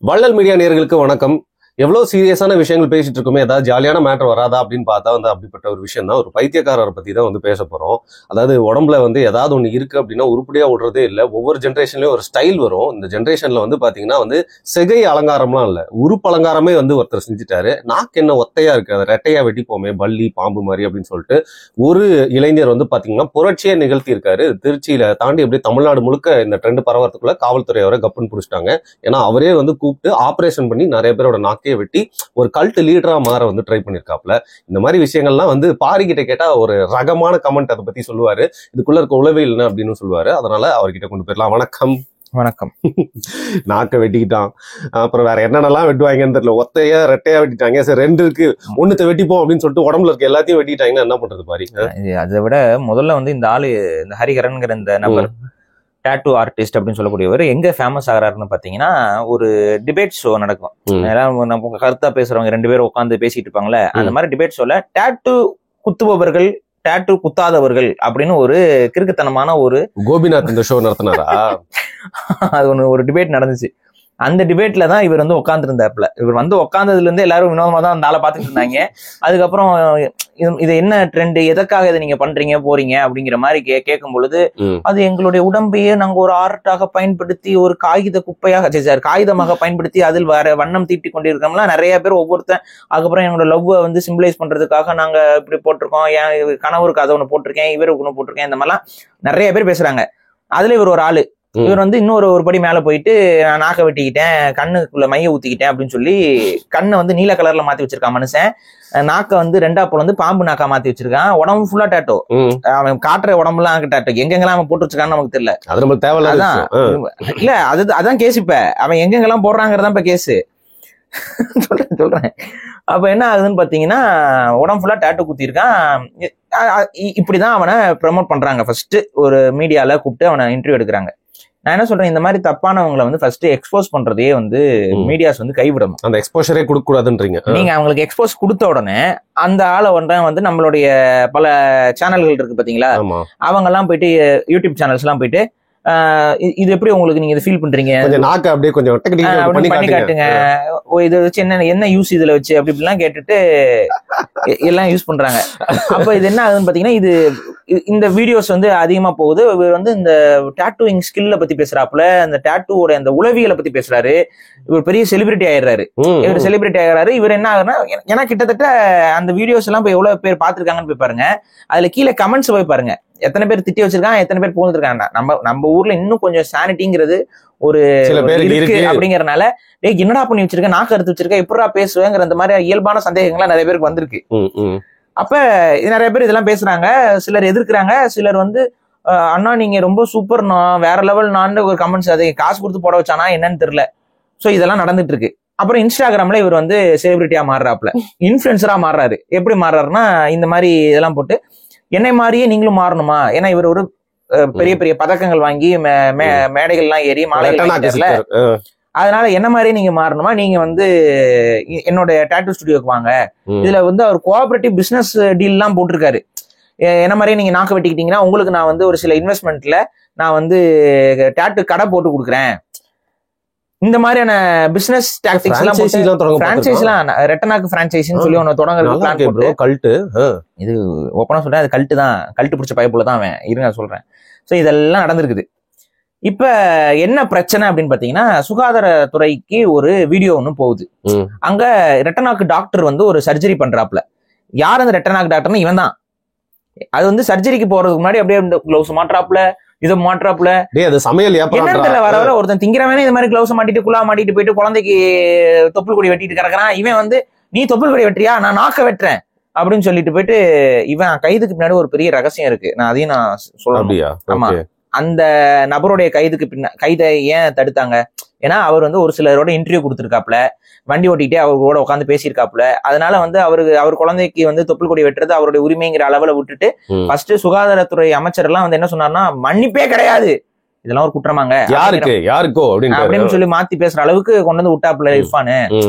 வள்ளல் மீடியா நேயர்களுக்கு வணக்கம். எவ்வளவு சீரியஸான விஷயங்கள் பேசிட்டு இருக்கோமே, ஏதாவது ஜாலியான மேட்டர் வராதா அப்படின்னு பார்த்தா அப்படிப்பட்ட ஒரு விஷயம் தான். ஒரு பைத்தியக்காரரை பத்தி தான் பேச போறோம். அதாவது உடம்புல ஏதாவது ஒண்ணு இருக்கு அப்படின்னா உருப்படியா விடுறதே இல்லை. ஒவ்வொரு ஜென்ரேஷன்லயும் ஒரு ஸ்டைல் வரும். இந்த ஜென்ரேஷன்ல பாத்தீங்கன்னா சிகை அலங்காரம்லாம் இல்ல, உறுப்பு அலங்காரமே ஒருத்தர் செஞ்சுட்டாரு. நாக்கு என்ன ஒத்தையா இருக்கு, அதை ரெட்டையா வெட்டிப்போமே பள்ளி பாம்பு மாதிரி அப்படின்னு சொல்லிட்டு ஒரு இளைஞர் பாத்தீங்கன்னா புரட்சியை நிகழ்த்தி இருக்காரு. திருச்சியில தாண்டி அப்படியே தமிழ்நாடு முழுக்க இந்த ட்ரெண்ட் பரவறதுக்குள்ள காவல்துறை அவரை கப்புன்னு பிடிச்சிட்டாங்க. ஏன்னா அவரே கூப்பிட்டு ஆபரேஷன் பண்ணி நிறைய பேரோட நாக்கே வெட்டி ஒரு கல்ட் லீடரா மாற ட்ரை பண்ணிருக்காப்ல. இந்த மாதிரி விஷயங்கள்லாம் பாரிக்கிட்ட கேட்டா ஒரு ரகமான கமெண்ட் அதை பத்தி சொல்லுவாரு. இதுக்குள்ள இருக்க உளவியல் என்ன அப்படின்னு சொல்லுவாரு. அதனால அவர்கிட்ட கொண்டு போயிடலாம். வணக்கம். வணக்கம். நாக்க வெட்டிக்கிட்டான், அப்புறம் வேற என்னென்னலாம் வெட்டுவாங்கன்னு தெரியல. ஒத்தையா ரெட்டையா வெட்டிட்டாங்க. சரி, ரெண்டு இருக்கு, ஒண்ணுத்த வெட்டிப்போம் அப்படின்னு சொல்லிட்டு உடம்புல இருக்க எல்லாத்தையும் வெட்டிட்டாங்கன்னா என்ன பண்றது பாரி. அதை விட முதல்ல இந்த ஆளு, இந்த ஹரிஹரன்ங்கிற இந்த நபர், டாட்டூ ஆர்டிஸ்ட் அப்படின்னு சொல்லக்கூடியவர் எங்க ஃபேமஸ் ஆகிறாருன்னு பாத்தீங்கன்னா, ஒரு டிபேட் ஷோ நடக்கும். நம்ம கருத்தா பேசுறவங்க ரெண்டு பேரும் உட்காந்து பேசிட்டு இருப்பாங்களே, அந்த மாதிரி டிபேட் ஷோல டாட்டூ குத்துபவர்கள், டாட்டூ குத்தாதவர்கள் அப்படின்னு ஒரு கிறுக்குத்தனமான ஒரு கோபிநாத் இந்த ஷோ நடத்தினாரா? அது ஒரு டிபேட் நடந்துச்சு. அந்த டிபேட்ல தான் இவர் உட்கார்ந்து இருந்தாப்ல. இவர் உட்கார்ந்ததுல இருந்து எல்லாரும் வினோதமா தான் அந்த ஆளை பாத்துட்டு இருந்தாங்க. அதுக்கப்புறம் இது என்ன ட்ரெண்ட், எதற்காக இதை நீங்க பண்றீங்க போறீங்க அப்படிங்கிற மாதிரி கேட்கும் பொழுது, அது எங்களுடைய உடம்பையே நாங்க ஒரு ஆர்ட்டாக பயன்படுத்தி, ஒரு காகித குப்பையாக காகிதமாக பயன்படுத்தி அதில் வேற வண்ணம் தீட்டி கொண்டிருக்கோம்லாம் நிறைய பேர் ஒவ்வொருத்தன். அதுக்கப்புறம் எங்களோட லவ் சிம்பிளைஸ் பண்றதுக்காக நாங்க இப்படி போட்டிருக்கோம், என் கணவருக்கு அதை ஒண்ணு போட்டிருக்கேன், இவருக்கு ஒண்ணு போட்டிருக்கேன், இந்த மாதிரிலாம் நிறைய பேர் பேசுறாங்க. அதுல இவர் ஒரு ஆளு. இவர் இன்னொரு படி மேல போயிட்டு, நான் நாக்க வெட்டிக்கிட்டேன், கண்ணுக்குள்ள மைய ஊத்திக்கிட்டேன் அப்படின்னு சொல்லி கண்ணை நீல கலர்ல மாத்தி வச்சிருக்கான் மனுஷன். நாக்க ரெண்டா போல பாம்பு நாக்கா மாத்தி வச்சிருக்கான். உடம்பு ஃபுல்லா டாட்டோ. அவன் காட்டுற உடம்புலாம் டாட்டோ. எங்கெங்கெல்லாம் அவன் போட்டு வச்சிருக்கான்னு நமக்கு தெரியல. அது நமக்கு தேவையில்ல. இல்ல, அதான் கேஸ். இப்ப அவன் எங்கெங்கெல்லாம் போடுறாங்கிறதான் இப்ப கேஸ். சொல்றேன். அப்ப என்ன ஆகுதுன்னு பாத்தீங்கன்னா, உடம்பு ஃபுல்லா டாட்டோ குத்திருக்கான். இப்படிதான் அவனை ப்ரமோட் பண்றாங்க. ஃபர்ஸ்ட் ஒரு மீடியால கூப்பிட்டு அவனை இன்டர்வியூ எடுக்கிறாங்க. நான் என்ன சொல்றேன், இந்த மாதிரி தப்பானவங்களை ஃபர்ஸ்ட் எக்ஸ்போஸ் பண்றதே மீடியாஸ் கைவிடணும். அந்த எக்ஸ்போஷரே கொடுக்க கூடாதுன்றீங்க. நீங்க அவங்களுக்கு எக்ஸ்போஸ் கொடுத்த உடனே அந்த ஆளை நம்மளுடைய பல சேனல்கள் இருக்கு பாத்தீங்களா, அவங்க எல்லாம் போயிட்டு யூடியூப் சேனல்ஸ் எல்லாம் போயிட்டு, இது எப்படி உங்களுக்கு நீங்க இதை ஃபீல் பண்றீங்க, நாக்கு அப்படியே கொஞ்சம் பண்ணி காட்டுங்க, இதை வச்சு என்ன யூஸ் இதுல வச்சு அப்படி இப்படிலாம் கேட்டுட்டு எல்லாம் யூஸ் பண்றாங்க. அப்ப இது என்ன ஆகுதுன்னு பாத்தீங்கன்னா, இது இந்த வீடியோஸ் அதிகமா போகுது. இவர் இந்த டாட்டூயிங் ஸ்கில்ல பத்தி பேசுறாப்புல, அந்த டாட்டூவோட அந்த உளவியலை பத்தி பேசுறாரு. இவர் பெரிய செலிபிரிட்டி ஆயிடுறாரு. இவர் செலிபிரிட்டி ஆகிறாரு. இவர் என்ன ஆகுதுன்னா, ஏன்னா கிட்டத்தட்ட அந்த வீடியோஸ் எல்லாம் போய் எவ்வளவு பேர் பாத்துருக்காங்கன்னு போய் பாருங்க. அதுல கீழே கமெண்ட்ஸ் போய் பாருங்க, எத்தனை பேர் திட்டி வச்சிருக்காங்க, எத்தனை பேர் போந்துருக்காங்க. நம்ம ஊர்ல இன்னும் கொஞ்சம் சானிட்டிங்கிறது ஒரு இருக்கு அப்படிங்கறதுனால, என்னடா பண்ணி வச்சிருக்க, நாக்கு அறுத்து வச்சிருக்க, எப்படா பேசுவேங்கிற அந்த மாதிரி இயல்பான சந்தேகங்கள்லாம் நிறைய பேருக்கு வந்திருக்கு. அப்ப நிறைய பேர் இதெல்லாம் பேசுறாங்க. சிலர் எதிர்க்கிறாங்க. சிலர் அண்ணா நீங்க ரொம்ப சூப்பர், நான் வேற லெவல் நான் ஒரு கமெண்ட்ஸ், அதை காசு கொடுத்து போட வச்சானா என்னன்னு தெரியல. சோ இதெல்லாம் நடந்துட்டு இருக்கு. அப்புறம் இன்ஸ்டாகிராம்ல இவர் செலிபிரிட்டியா மாறுறாப்புல, இன்ஃபுளுசரா மாறுறாரு. எப்படி மாறுறாருன்னா, இந்த மாதிரி இதெல்லாம் போட்டு என்னை மாதிரியே நீங்களும் மாறணுமா, ஏன்னா இவர் ஒரு பெரிய பெரிய பதக்கங்கள் வாங்கி மேடைகள்லாம் ஏறி மாலைகள், அதனால என்ன மாதிரியே நீங்க மாறணுமா, நீங்க என்னோட டாட்டூ ஸ்டுடியோக்கு வாங்க. இதுல அவர் கோஆபரேட்டிவ் பிசினஸ் டீல் எல்லாம் போட்டிருக்காரு. என்ன மாதிரியே நீங்க நாக்கு வெட்டிக்கிட்டீங்கன்னா உங்களுக்கு நான் ஒரு சில இன்வெஸ்ட்மெண்ட்ல நான் டாட்டூ கடை போட்டு கொடுக்குறேன். இந்த மாதிரியான பிசினஸ் டாக்டிக்ஸ் எல்லாம் பிரான்சைஸ் எல்லாம், ரெட்டனாக்கு பிரான்சைஸ்னு சொல்லி ஒன்னு தொடங்குறது கல்ட்டு. இது ஓப்பனா சொல்றேன், அது கல்ட்டு தான். கல்ட்டு பிடிச்ச பைப்புல தான் அவன் இருங்க சொல்றேன். சோ இதெல்லாம் நடந்திருக்குது. இப்ப என்ன பிரச்சனை அப்படின்னு பாத்தீங்கன்னா, சுகாதாரத்துறைக்கு ஒரு வீடியோ ஒண்ணு போகுது. அங்க ரெட்டனாக்கு டாக்டர் ஒரு சர்ஜரி பண்றாப்ல. யார் அந்த ரெட்டனாக்கு டாக்டர்னு இவன் தான். அது சர்ஜரிக்கு போறதுக்கு முன்னாடி அப்படியே இந்த கிளவுஸ் மாற்றாப்ல, இதை மாற்றாப்புல, சமையல் வர வர ஒருத்தன் திங்கிறவனே இந்த மாதிரி கிளவுஸ் மாட்டிட்டு குழா மாட்டிட்டு போயிட்டு குழந்தைக்கு தொப்புள் கொடி வெட்டிட்டு கிடக்குறான். இவன் நீ தொப்புள் கொடி வெட்டுறியா, நான் நாக்க வெட்டுறேன் அப்படின்னு சொல்லிட்டு போயிட்டு, இவன் கைதுக்கு பின்னாடி ஒரு பெரிய ரகசியம் இருக்கு. நான் அதையும் நான் சொல்றேன். ஆமா, அந்த நபருடைய கைதை ஏன் தடுத்தாங்க, ஏன்னா அவர் ஒரு சிலரோட இன்டர்வியூ கொடுத்துருக்காப்புல, வண்டி ஓட்டிகிட்டே அவரோட உட்காந்து பேசியிருக்காப்புல. அதனால அவர் குழந்தைக்கு தொப்புள் கொடி வெட்டுறது அவருடைய உரிமைங்கிற அளவுல விட்டுட்டு, ஃபர்ஸ்ட் சுகாதாரத்துறை அமைச்சர் எல்லாம் என்ன சொன்னார்னா, மன்னிப்பே கிடையாது, இதெல்லாம் ஒரு குற்றமாங்க, யாருக்கோ அப்படின்னு சொல்லி மாத்தி பேசுற அளவுக்கு கொண்டு விட்டாப்புல இர்ஃபானு.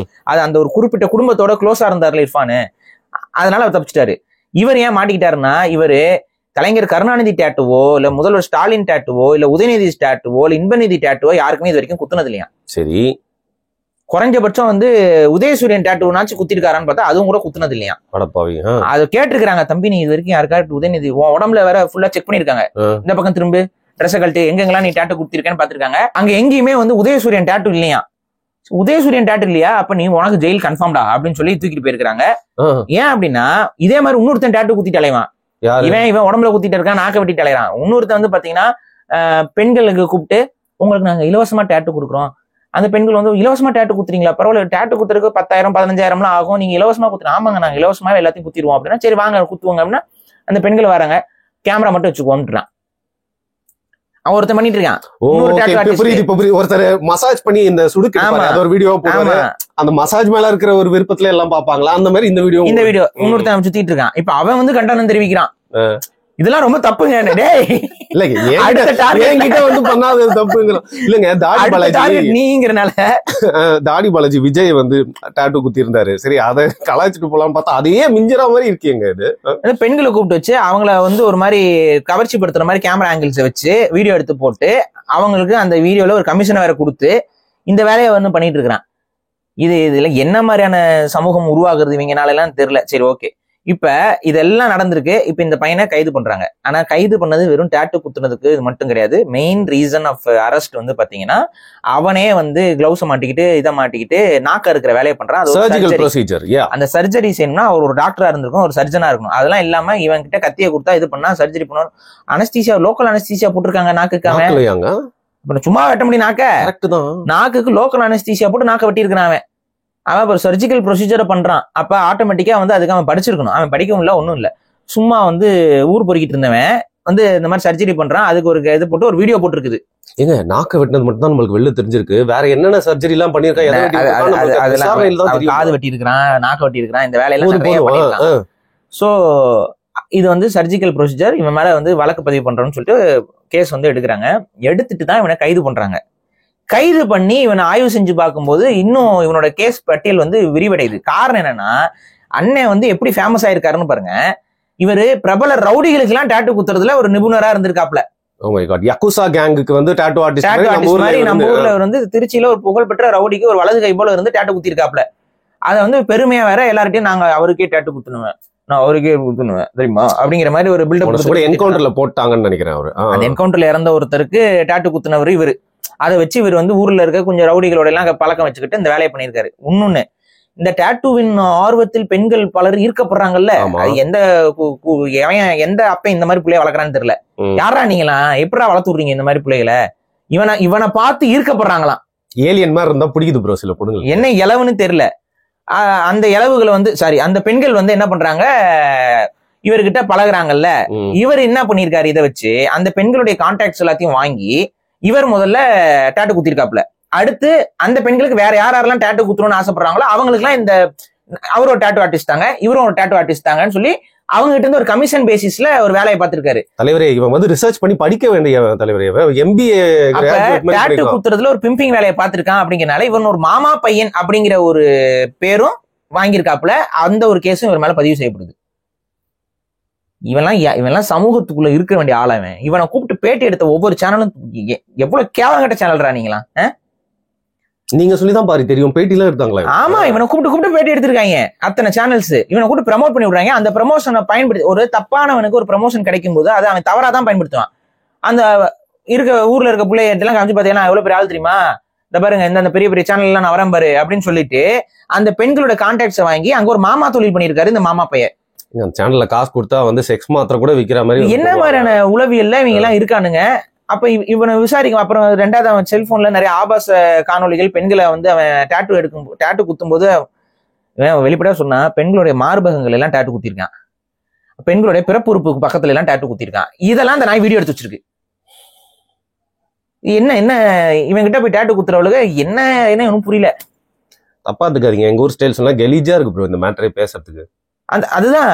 அது அந்த ஒரு குறிப்பிட்ட குடும்பத்தோட க்ளோஸா இருந்தாருல இர்ஃபானு, அதனால அவர் தப்பிச்சிட்டாரு. இவர் ஏன் மாட்டிக்கிட்டாருன்னா, இவரு கலைஞர் கருணாநிதி டாட்டுவோ இல்ல முதல்வர் ஸ்டாலின் டாட்டுவோ இல்ல உதயநிதி டாட்டுவோ இல்ல இன்பநிதி டாட்டுவோ யாருக்குமே இது வரைக்கும் குத்துனது இல்லையா. சரி, குறைஞ்சபட்சம் வந்து உதயசூரியன் டேட்டூனாச்சும் குத்திருக்காரான்னு பார்த்தா அதுவும் கூட குத்துனது இல்லையா. அடப்பாவி. அது கேட்டிருக்காங்க, தம்பி நீ இது வரைக்கும் யாருக்காட்டு உதயநிதி உடம்புல வேற ஃபுல்லா செக் பண்ணிருக்காங்க, இந்த பக்கம் திரும்ப ட்ரெஸ் கழட்டு எங்கெங்கெல்லாம் நீ டேட்டு குடுத்திருக்கேன்னு பாத்துருக்காங்க. அங்க எங்கேயுமே வந்து உதயசூரியன் டேட்டு இல்லையா. உதயசூரியன் டேட்டு இல்லையா, அப்ப நீ உனக்கு ஜெயில் கன்ஃபார்ம்டா அப்படின்னு சொல்லி தூக்கிட்டு போயிருக்காங்க. ஏன் அப்படின்னா இதே மாதிரி இன்னொருத்தன் டேட்டு குத்திட்டு அலைவான். இவன் உடம்புல குத்திட்டு இருக்கான், நாக்க வெட்டிட்டு அலைறான். இன்னொருத்தன் வந்து பாத்தீங்கன்னா பெண்களுக்கு கூப்பிட்டு உங்களுக்கு நாங்க இலவசமா டேட்டு கொடுக்குறோம், அந்த பெண்கள் வந்து இலவசமா டேட்டு குத்துறீங்களா, பரவாயில்ல டேட்டு குத்துறதுக்கு 10,000 15,000 ஆகும், நீங்க இலவசமா குத்துறோம். ஆமாங்க நாங்க இலவசமாவே எல்லாத்தையும் குத்திடுவோம் அப்படின்னா சரி வாங்க குத்துவோங்க அப்படின்னா அந்த பெண்கள் வராங்க, கேமரா மட்டும் வச்சுக்கோன்றான். அவன் ஒருத்தன் பண்ணிட்டு இருக்கான். ஒருத்தர் மசாஜ் பண்ணி இந்த சுடுக்கு ஒரு வீடியோ போடுவாங்க, அந்த மசாஜ் மேல இருக்கிற ஒரு விருப்பத்துல எல்லாம் பாப்பாங்களா, அந்த மாதிரி இந்த வீடியோ இன்னொருத்தன் சுத்திட்டு இருக்கான். இப்ப அவன் வந்து கண்டனம் தெரிவிக்கிறான், இதெல்லாம் ரொம்ப தப்புங்க. வந்து பண்ணாத தப்புங்கிறோம் இல்லங்க. தாடி பாலாஜி விஜய் வந்து டாட்டூ குத்தி இருந்தாரு, சரி அதை கலாய்ச்சிட்டு போலாம் பார்த்தா அதையே மிஞ்சிற மாதிரி இருக்கீங்க. இது பெண்களை கூப்பிட்டு வச்சு அவங்கள வந்து ஒரு மாதிரி கவர்ச்சி படுத்துற மாதிரி கேமரா ஆங்கிள்ஸ் வச்சு வீடியோ எடுத்து போட்டு அவங்களுக்கு அந்த வீடியோல ஒரு கமிஷனை வேற கொடுத்து இந்த வேலையை வந்து பண்ணிட்டு இருக்கிறான். இதுல என்ன மாதிரியான சமூகம் உருவாகுறது இவங்கனால எல்லாம் தெரியல. சரி ஓகே, இப்ப இதெல்லாம் நடந்திருக்கு. இப்ப இந்த பையனை கைது பண்றாங்க. ஆனா கைது பண்ணது வெறும் டேட்டு குத்துனதுக்கு இது மட்டும் கிடையாது. மெயின் ரீசன் ஆஃப் அரெஸ்ட் வந்து பாத்தீங்கன்னா அவனே வந்து கிளவுஸ் மாட்டிக்கிட்டு இதை மாட்டிக்கிட்டு நாக்க இருக்கிற வேலையை பண்றான். அந்த சர்ஜரி செய்யணும்னா அவர் ஒரு டாக்டரா இருந்திருக்கும், ஒரு சர்ஜனா இருக்கணும். அதெல்லாம் இல்லாம இவன் கிட்ட கத்தியை கொடுத்தா இது பண்ணா சர்ஜரி பண்ணணும். அனஸ்தீசியா, லோக்கல் அனஸ்தீசியா போட்டிருக்காங்க நாக்குக்கு. சும்மா வெட்ட முடியும் நாக்குக்கு லோக்கல் அனஸ்தீசியா போட்டு நாக்க வெட்டி இருக்கிறான் அவன். அவன் ஒரு சர்ஜிக்கல் ப்ரொசீஜரை பண்றான். அப்ப ஆட்டோமேட்டிக்கா வந்து அதுக்கு அவன் படிச்சிருக்கணும். அவன் படிக்கவும் இல்லை, ஒன்றும் இல்லை, சும்மா வந்து ஊர் பொறுக்கிட்டு இருந்தவன் வந்து இந்த மாதிரி சர்ஜரி பண்றான். அதுக்கு ஒரு இது போட்டு ஒரு வீடியோ போட்டுருக்குது. ஏங்க நாக்க வெட்டினது மட்டும் தான் நம்மளுக்கு வெளில தெரிஞ்சிருக்கு, வேற என்னென்ன சர்ஜரி எல்லாம் பண்ணிருக்கான். காது வெட்டி இருக்கிறான், நாக்க வெட்டி இருக்கிறான், இந்த வேலையெல்லாம். சோ இது வந்து சர்ஜிக்கல் ப்ரொசீஜர். இவன் மேல வந்து வழக்கு பதிவு பண்றோம்னு சொல்லிட்டு கேஸ் வந்து எடுக்கிறாங்க. எடுத்துட்டு தான் இவனை கைது பண்றாங்க. கைது பண்ணி இவனை ஆய்வு செஞ்சு பார்க்கும்போது இன்னும் இவனோட கேஸ் பட்டியல் வந்து விரிவடையுது. காரணம் என்னன்னா அண்ணன் வந்து எப்படி ஃபேமஸ் ஆயிருக்காருன்னு பாருங்க. இவரு பிரபல ரவுடிகளுக்கு எல்லாம் டாட்டூ குத்துறதுல ஒரு நிபுணரா இருந்திருக்காப்ல. யகுசா கேங்குக்கு வந்து டாட்டூ ஆர்டிஸ்ட் மாதிரி நம்ம ஊர்ல வந்து திருச்சியில ஒரு புகழ்பெற்ற ரவுடிக்கு ஒரு வலது கை போல இருந்து டாட்டூ குத்திருக்காப்ல. அதை வந்து பெருமையா வேற எல்லார்ட்டையும் நாங்க அவருக்கே டாட்டூ குத்துனுவேன், நான் அவருக்கே குத்துனுவேன் தெரியுமா அப்படிங்கிற மாதிரி ஒரு பில்டப் என்கவுண்டர்ல போட்டாங்கன்னு நினைக்கிறேன். அவரு அந்த என்கவுண்டர்ல இறந்த ஒருத்தருக்கு டாட்டூ குத்துனவர் இவரு. அதை வச்சு இவர் வந்து ஊர்ல இருக்க கொஞ்சம் ரவுடிகளோட எல்லாம் பழக்கம் வச்சுக்கிட்டு இந்த வேலையை பண்ணியிருக்காரு. இன்னொன்னு, இந்த டாட்டூவின் ஆர்வத்தில் பெண்கள் பலர் ஈர்க்கப்படுறாங்கல்ல, எந்த அப்ப இந்த மாதிரி பிள்ளைய வளர்க்குறான்னு தெரியல. யாரா நீங்களாம் எப்படா வளர்த்து விடுறீங்க இந்த மாதிரி பிள்ளைகளை? இவனை பார்த்து ஈர்க்கப்படுறாங்களாம். ஏலியன் மாதிரி இருந்தா பிடிக்குது ப்ரோ சில பொண்ணுங்க. என்ன இளவுன்னு தெரியல. அந்த இளவுகளை வந்து அந்த பெண்கள் வந்து என்ன பண்றாங்க, இவர்கிட்ட பழகுறாங்கல்ல, இவர் என்ன பண்ணிருக்காரு, இதை வச்சு அந்த பெண்களுடைய கான்டாக்ட்ஸ் எல்லாத்தையும் வாங்கி இவர் முதல்ல டாட்டூ குத்திருக்காப்ல. அடுத்து அந்த பெண்களுக்கு வேற யாரெல்லாம் டாட்டூ குத்துறோம்னு ஆசைப்படுறாங்களோ அவங்களுக்கு எல்லாம் இந்த அவர் ஒரு டாட்டூ ஆர்டிஸ்ட் தாங்க, இவரும் ஒரு டாட்டூ ஆர்டிஸ்ட் தாங்கன்னு சொல்லி அவங்க கிட்ட இருந்து ஒரு கமிஷன் பேசிஸ்ல ஒரு வேலையை பார்த்திருக்காரு. தலைவரே இவன் வந்து ரிசர்ச் பண்ணி படிக்க வேண்டிய தலைவரே, எம்பிஏ டாட்டூ குத்துறதுல ஒரு பிம்பிங் வேலையை பார்த்திருக்கான். அப்படிங்கறனால இவன் ஒரு மாமா பையன் அப்படிங்கிற ஒரு பேரும் வாங்கியிருக்காப்புல. அந்த ஒரு கேஸும் இவர் மேல பதிவு செய்யப்படுது. இவெல்லாம் சமூகத்துக்குள்ள இருக்க வேண்டிய ஆளவன். இவனை கூப்பிட்டு பேட்டி எடுத்த ஒவ்வொரு சேனலும் எவ்வளவு கேவலம் கட்ட சேனல்ரா நீங்களா? நீங்க சொல்லிதான் பாரு தெரியும், பேட்டிலாம் எடுத்தாங்களா? ஆமா, இவனை கூப்பிட்டு பேட்டி எடுத்திருக்காங்க அத்தனை சேனல்ஸ். இவனை கூப்பிட்டு ப்ரமோட் பண்ணி விடுறாங்க. அந்த ப்ரமோஷனை பயன்படுத்தி ஒரு தப்பானவனுக்கு ஒரு ப்ரமோஷன் கிடைக்கும் போது அதை அவன் தவறாதான் பயன்படுத்துவான். அந்த ஊர்ல இருக்க பிள்ளையெல்லாம் காமிச்சு பாத்தீங்கன்னா எவ்வளவு பெரிய ஆள் தெரியுமா, இந்த பாருங்க இந்த பெரிய பெரிய சேனல் எல்லாம் நான் வரேன் பாரு அப்படின்னு சொல்லிட்டு அந்த பெண்களோட கான்டாக்ட்ஸை வாங்கி அங்க ஒரு மாமா தொழில் பண்ணியிருக்காரு இந்த மாமா பையன். சேனல்ல காசு கொடுத்தா வந்து செக்ஸ் மாத்திரை கூட விக்கிற மாதிரி என்ன மாதிரியான உளவியல்ல இவங்க எல்லாம் இருக்கானுங்க. அப்ப இவனை விசாரிக்கும். அப்புறம் ரெண்டாவது அவன் செல்போன்ல நிறைய ஆபாச காணொலிகள் பெண்களை வந்து அவன் டாட்டூ குத்தும் போது வெளிப்படையா சொன்னா பெண்களுடைய மார்பகங்கள் எல்லாம் டாட்டூ குத்திருக்கான், பெண்களுடைய பிறப்பு உறுப்புக்கு பக்கத்துல எல்லாம் டாட்டூ குத்திருக்கான். இதெல்லாம் அந்த நாய் வீடியோ எடுத்து வச்சிருக்கு. என்ன இவன் கிட்ட போய் டாட்டூ குத்துறவளுக்கு என்ன ஒன்னும் புரியல. தப்பா இருக்காதீங்க, எங்க ஊர் ஸ்டைல்ஸ் எல்லாம் கெலீஜா இருக்கு ப்ரோ இந்த மேட்டரே பேசுறதுக்கு. அதுதான்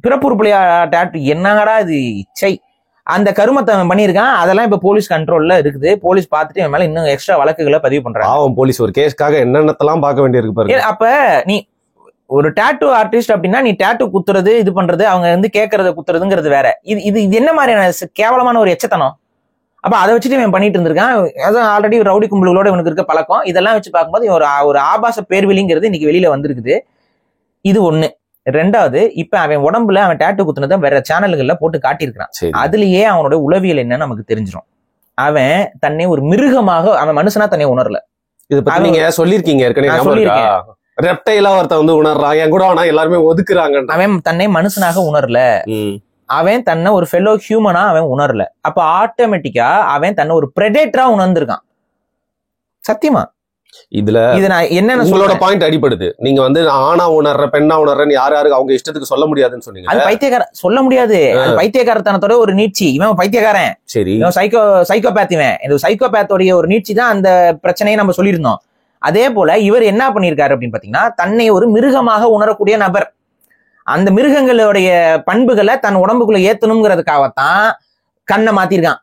பிறப்பு உறுப்புலையா டாட்டூ, என்னடா இது இச்சை. அந்த கருமத்தை அவன் பண்ணியிருக்கான். அதெல்லாம் இப்ப போலீஸ் கண்ட்ரோல்ல இருக்குது. போலீஸ் பார்த்துட்டு இவன் மேல இன்னும் எக்ஸ்ட்ரா வழக்குகளை பதிவு பண்றாங்க. போலீஸ் ஒரு கேஸ்க்காக என்னென்னத்தெல்லாம் பார்க்க வேண்டியிருக்கு பாருங்க. அப்ப நீ ஒரு டாட்டூ ஆர்டிஸ்ட் அப்படின்னா நீ டாட்டூ குத்துறது இது பண்றது அவங்க வந்து கேட்கறத குத்துறதுங்கிறது வேற. இது என்ன மாதிரியான கேவலமான ஒரு எச்சத்தனம். அப்ப அதை வச்சுட்டு இவன் பண்ணிட்டு இருந்திருக்கான். அதான் ஆல்ரெடி ரவுடி கும்பல்களோட இவனுக்கு இருக்க பழக்கம். இதெல்லாம் வச்சு பார்க்கும்போது ஒரு ஆபாச பேர்வெளிங்கிறது இன்னைக்கு வெளியில வந்திருக்குது. இது ஒண்ணு. ரெண்டாவது, இப்ப அவன் உடம்புல அவன் டேட்டு குத்துனதை வேற சேனல்கள்ல போட்டு காட்டியிருக்கான். அதுலயே அவனோட உளவியல் என்னன்னு நமக்கு தெரிஞ்சிடும். அவன் தன்னை ஒரு மிருகமாக, அவன் மனுஷனா தன்னை உணரல. இது பத்தி நீங்க சொல்லிருக்கீங்க ஏற்கனவே. ரெப்டைலா ஒருத்த வந்து உணர்றான், என் கூட ஆனா எல்லாருமே ஒதுக்குறாங்க. அவன் தன்னை மனுஷனாக உணரல, அவன் தன்னை ஒரு ஃபெலோ ஹியூமனா அவன் உணரல. அப்ப ஆட்டோமேட்டிக்கா அவன் தன்னை ஒரு பிரெடேட்டரா உணர்ந்திருக்கான். சத்தியமா இதுல நான் என்ன உங்களோட பாயிண்ட் அடிபடுது. நீங்க வந்து ஆணா உணர்ற பெண்ணா உணர்றன்னு யாருக்கு அவங்க இஷ்டத்துக்கு சொல்ல முடியாதுன்னு சொன்னீங்க. அது பைத்தியக்கார சொல்ல முடியாது. பைத்தியக்காரத்தனத்தோட ஒரு நீட்சி. இவன் பைத்தியக்காரன், சரி, சைக்கோபேத். இவன் இந்த சைக்கோபேத்தோடைய ஒரு நீட்சி தான் அந்த பிரச்சனையை நம்ம சொல்லியிருந்தோம். அதே போல இவர் என்ன பண்ணியிருக்காரு அப்படின்னு பாத்தீங்கன்னா, தன்னை ஒரு மிருகமாக உணரக்கூடிய நபர். அந்த மிருகங்களுடைய பண்புகளை தன் உடம்புக்குள்ள ஏத்தணுங்கிறதுக்காகத்தான் கண்ணை மாத்திருக்கான்.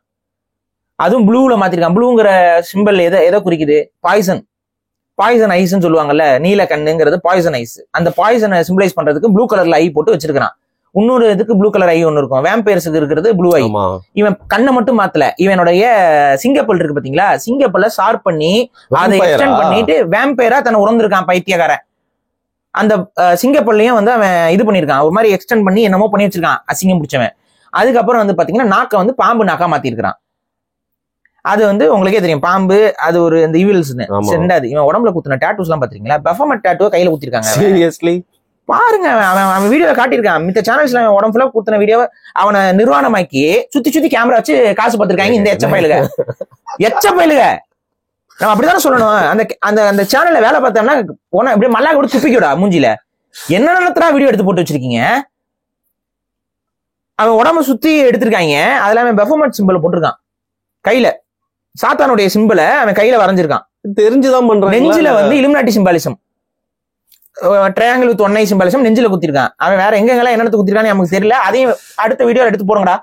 அதுவும் ப்ளூல மாத்திருக்கான். ப்ளூங்கிற சிம்பிள் எதை குறிக்குது? பாய்சன் ஐஸ்ன்னு சொல்லுவாங்கல்ல, நீல கண்ணுங்கிறது பாய்சன் ஐஸ். அந்த பாய்சனை சிம்பிளைஸ் பண்றதுக்கு ப்ளூ கலர்ல ஐ போட்டு வச்சிருக்கான். இன்னொரு இதுக்கு ப்ளூ கலர் ஐ ஒன்னு இருக்கும். வேம்பயர்ஸுக்கு இருக்கிறது ப்ளூ ஐ. இவன் கண்ணை மட்டும் மாத்தல, இவனுடைய சிங்கப்பல் இருக்கு பாத்தீங்களா, சிங்கப்பல்ல ஷார்ப் பண்ணி அதை எக்ஸ்டெண்ட் பண்ணிட்டு வேம்பயரா தன்னை உணர்ந்திருக்கான் பைத்தியக்காரன். அந்த சிங்கப்பல்லையும் வந்து அவன் இது பண்ணிருக்கான், ஒரு மாதிரி எக்ஸ்டெண்ட் பண்ணி என்னமோ பண்ணி வச்சிருக்கான், அசிங்கம் பிடிச்சவன். அதுக்கப்புறம் வந்து பாத்தீங்கன்னா நாக்கை வந்து பாம்பு நாக்கா மாத்திருக்கான். அது வந்து உங்களுக்கே தெரியும், பாம்பு அது ஒரு இந்த ஈவில்ஸ். ரெண்டாவது, இவன் உடம்புல குத்துன டாட்டூஸ் எல்லாம் பாத்தீங்களா, பெஃபமெட் டாட்டூ கையில குத்திருக்காங்க. சீரியஸ்லி பாருங்க, அவன் வீடியோ காட்டியிருக்கான். மித்த சேனல்ஸ்ல அவன் உடம்புல குத்துன வீடியோ அவனை நிர்வாணமாக்கி சுத்தி கேமரா வச்சு காசு பார்த்திருக்காங்க. இந்த எச்ச பயிலுக நம்ம அப்படித்தானே சொல்லணும். அந்த அந்த சேனல்ல வேலை பார்த்தோம்னா இப்படியே மல்லா கூட துப்பிக்கூடா மூஞ்சில. என்னென்ன வீடியோ எடுத்து போட்டு வச்சிருக்கீங்க. அவன் உடம்பு சுத்தி எடுத்திருக்காங்க. அதுல அவன் பெஃபமெட் சிம்பிள் போட்டிருக்கான் கையில. சாத்தானுடைய சிம்பிளை அவன் கையில வரைஞ்சிருக்கான். தெரிஞ்சுதான் பண்றான். நெஞ்சில வந்து Illuminati symbolism, triangle with one I symbolism நெஞ்சில குத்திருக்கான். அவன் வேற எங்கெல்லாம் என்னென்ன குத்திருக்கான்னு நமக்கு தெரியல. அதையும் அடுத்த வீடியோ எடுத்து போடுங்கடா.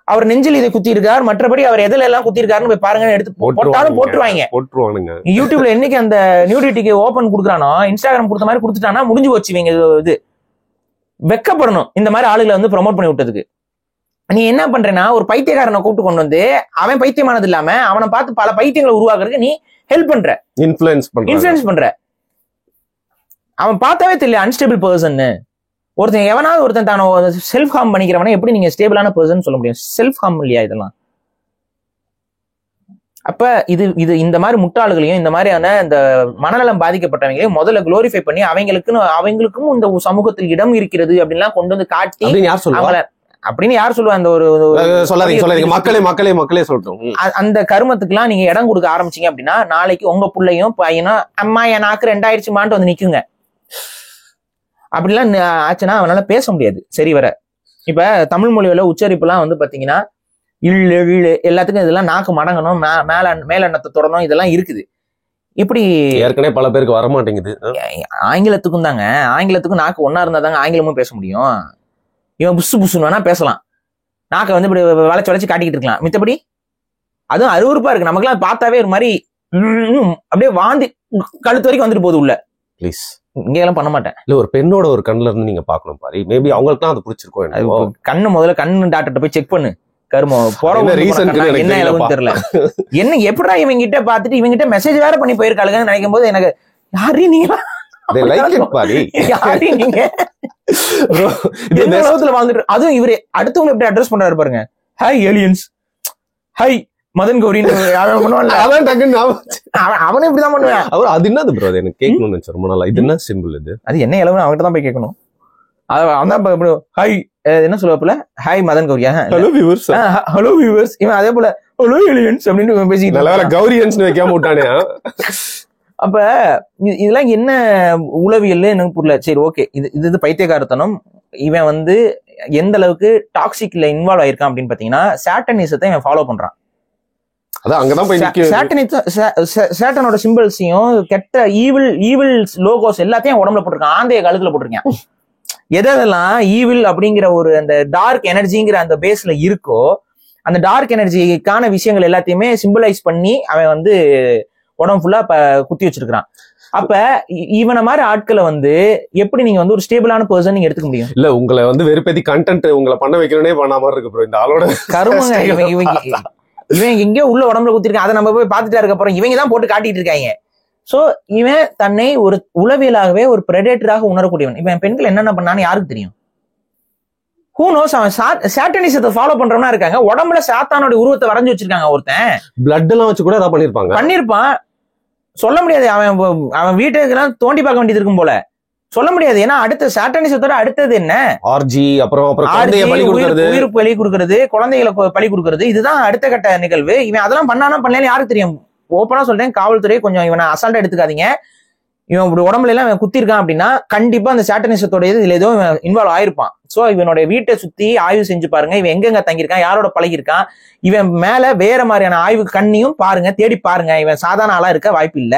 அவர் நெஞ்சில் இதை குத்தி இருக்கார், மற்றபடி அவர் எதுல எல்லாம் குத்தி இருக்காருன்னு போய் பாருங்க. எடுத்து போட்டாலும் போட்டுருவாங்க. யூடியூப்ல என்னைக்கு அந்த நியூடிட்டிக்கு ஓபன் கொடுக்குறானோ, இன்ஸ்டாகிராம் கொடுத்த மாதிரி கொடுத்துட்டானா முடிஞ்சு போச்சு. இவங்க இது வெக்கப்படணும் இந்த மாதிரி ஆளுகளை வந்து ப்ரொமோட் பண்ணி விட்டதுக்கு. நீ என்ன பண்றேன்னா, ஒரு பைத்தியக்காரனை கூப்பிட்டு கொண்டு வந்து அவன் பைத்தியமானது இல்லாம அவனை பார்த்து பல பைத்தியங்களை உருவாக்குறதுக்கு நீ ஹெல்ப் பண்ற, இன்ஃபுளுன்ஸ் பண்ற. அவன் பார்த்தாவே தெரியல அன்ஸ்டேபிள் பர்சன். ஒருத்தன் எவனாவது ஒருத்தன் தானோ செல்ஃப் ஹார்ம் பண்ணிக்கிறவன எப்படி நீங்க ஸ்டேபிளான பர்சன் சொல்ல முடியும்? செல்ஃப் ஹார்ம் இல்லையா இதெல்லாம்? அப்ப இது இந்த மாதிரி முட்டாள்களையும் இந்த மாதிரியான இந்த மனநலம் பாதிக்கப்பட்டவங்களையும் முதல்ல குளோரிஃபை பண்ணி அவங்களுக்கும் இந்த சமூகத்தில் இடம் இருக்கிறது அப்படின்லாம் கொண்டு வந்து காட்டி அவங்கள அப்படின்னு யார் சொல்லுவா? அந்த ஒரு மக்களே சொல்றோம். அந்த கருமத்துக்குலாம் நீங்க இடம் கொடுக்க ஆரம்பிச்சீங்க அப்படின்னா, நாளைக்கு உங்க பிள்ளையும் பையனும் அம்மா என் நாக்கு 2000 வந்து நிக்குங்க. அப்படிலாம் ஆச்சுன்னா அவனால பேச முடியாது சரி வர. இப்ப தமிழ் மொழியில உச்சரிப்பு எல்லாம் வந்து பாத்தீங்கன்னா எல்லாத்துக்கும் இதெல்லாம் நாக்கு மடங்கணும், மேலெண்ணத்தை தொடரணும், இதெல்லாம் இருக்குது. இப்படி ஏற்கனவே பல பேருக்கு வர மாட்டேங்குது. ஆங்கிலத்துக்கும் தாங்க, ஆங்கிலத்துக்கும் நாக்கு ஒன்னா இருந்தா தாங்க ஆங்கிலமும் பேச முடியும். இவன் புசுன்னு வேணா பேசலாம், நாக்கை வந்து இப்படி வளைச்சு காட்டிக்கிட்டு இருக்கலாம். மித்தபடி அதுவும் அருவருப்பா இருக்கு நமக்குலாம் பார்த்தாவே. ஒரு மாதிரி அப்படியே வாந்தி கழுத்து வரைக்கும் வந்துட்டு போகுது உள்ள. ப்ளீஸ் இங்க எல்லாம் பண்ண மாட்டேன். இல்ல, ஒரு பெண்ணோட ஒரு கண்ணுல இருந்து நீங்க பாக்கணும் பாரு. மேபி அவங்களுக்கு அது பிடிச்சிருக்கும். கண்ணு முதல்ல கண்ணு டாக்டர்கிட்ட போய் செக் பண்ணு. கருமம் போற என்ன இலவுன்னு தெரியல. என்ன எப்படா இவங்க கிட்ட பாத்துட்டு இவங்க கிட்ட மெசேஜ் வேற பண்ணி போயிருக்காளுங்கன்னு நினைக்கும் போது எனக்கு யாரையும் நீங்க அதுவும் இவரு அடுத்தவங்க எப்படி அட்ரஸ் பண்றாரு பாருங்க. ஹாய் ஏலியன்ஸ், ஹாய் மதன் கௌரின்னு அவனும் இப்படிதான் பண்ணுவேன். அவர் அது என்னது ப்ரோ? அது எனக்கு கேட்கணும்னு நினைச்சேன் ரொம்ப நாளா. இது என்ன சிம்பிள்? இது அது என்ன இலவு அவங்ககிட்ட தான் போய் கேட்கணும். அதான் ஹாய் என்ன சொல்லுவாப்புல, ஹாய் மதன் கௌரியா, ஹலோ வியூவர்ஸ், ஹலோ வியூவர்ஸ். இவன் அதே போல ஹலோ ஏலியன்ஸ் அப்படின்னு பேசிக்கிட்டு கௌரியன்ஸ் வைக்காம விட்டானே. அப்ப இதெல்லாம் என்ன உளவியல் எனக்கு புரியல. சரி ஓகே, இது பைத்தியக்காரத்தனம். இவன் வந்து எந்த அளவுக்கு டாக்ஸிக்ல இன்வால்வ் ஆயிருக்கான் அப்படின்னு பாத்தீங்கன்னா, சாட்டனிசத்தை இவன் ஃபாலோ பண்றான். சேட்டனோட சிம்பிள்ஸையும் கெட்ட ஈவில் லோகோஸ் எல்லாத்தையும் உடம்புல போட்டிருக்கான், ஆந்தைய கழுத்துல போட்டிருக்கான். எதெல்லாம் ஈவில் அப்படிங்கிற ஒரு அந்த டார்க் எனர்ஜிங்கிற அந்த பேஸ்ல இருக்கோ, அந்த டார்க் எனர்ஜிக்கான விஷயங்கள் எல்லாத்தையுமே சிம்பிளைஸ் பண்ணி அவன் வந்து உடம்பு ஃபுல்லா குத்தி வச்சிருக்கான். அப்ப இவன மாதிரி ஆட்களை வந்து எப்படி நீங்க வந்து ஒரு ஸ்டேபிளான பர்சன் நீங்க எடுத்துக்க முடியும்? இல்ல, உங்களை வந்து வெறுப்பேத்தி கண்டென்ட் உங்களை பண்ண வைக்கணும்னே பண்ண மாதிரி இருக்கு ப்ரோ இந்த ஆளோட கருமங்க. இவன் எங்கேயோ உள்ள உடம்புல குத்திருக்கான், அதை நம்ம போய் பார்த்துட்டா இருக்க போறோம், இவங்க தான் போட்டு காட்டிட்டு இருக்காங்க. சோ இவன் தன்னை ஒரு உளவியலாகவே ஒரு பிரெடேட்டராக உணரக்கூடியவன். இவன் பெண்கள் என்னென்ன பண்ணான்னு யாருக்கு தெரியும்? Who knows? அவன் சாட்டனிசத்தை ஃபாலோ பண்றவனா இருக்காங்க. உடம்புல சாத்தானோட உருவத்தை வரைஞ்சு வச்சிருக்காங்க. ஒருத்தன் பிளட் எல்லாம் வச்சு கூட ஏதாவது பண்ணிருப்பான். சொல்ல முடியாது. அவன் வீட்டுக்கெல்லாம் தோண்டி பார்க்க வேண்டியது இருக்கும் போல. சொல்ல முடியாது. ஏன்னா அடுத்த சாட்டனிசத்தோட அடுத்தது என்ன? ஆர்ஜி, அப்புறம் உயிர் பலி கொடுக்கறது, குழந்தைகளை பலி கொடுக்கறது, இதுதான் அடுத்த கட்ட நிகழ்வு. இவன் அதெல்லாம் பண்ணானா பண்ணலன்னு யாருக்கு தெரியும்? ஓப்பனா சொல்றேன், காவல்துறை கொஞ்சம் இவனை அசால்ட்டா எடுத்துக்காதீங்க. இவன் இப்படி உடம்புல எல்லாம் இவன் குத்திருக்கான் அப்படின்னா கண்டிப்பா அந்த சாட்டனிசத்தோட இதுல ஏதோ இன்வால்வ் ஆயிருப்பான். சோ இவனுடைய வீட்டை சுத்தி ஆய்வு செஞ்சு பாருங்க. இவன் எங்கெங்க தங்கியிருக்கான், யாரோட பழகிருக்கான், இவன் மேல வேற மாதிரியான ஆய்வு கண்ணியும் பாருங்க, தேடி பாருங்க. இவன் சாதாரண ஆளா இருக்க வாய்ப்பு இல்ல.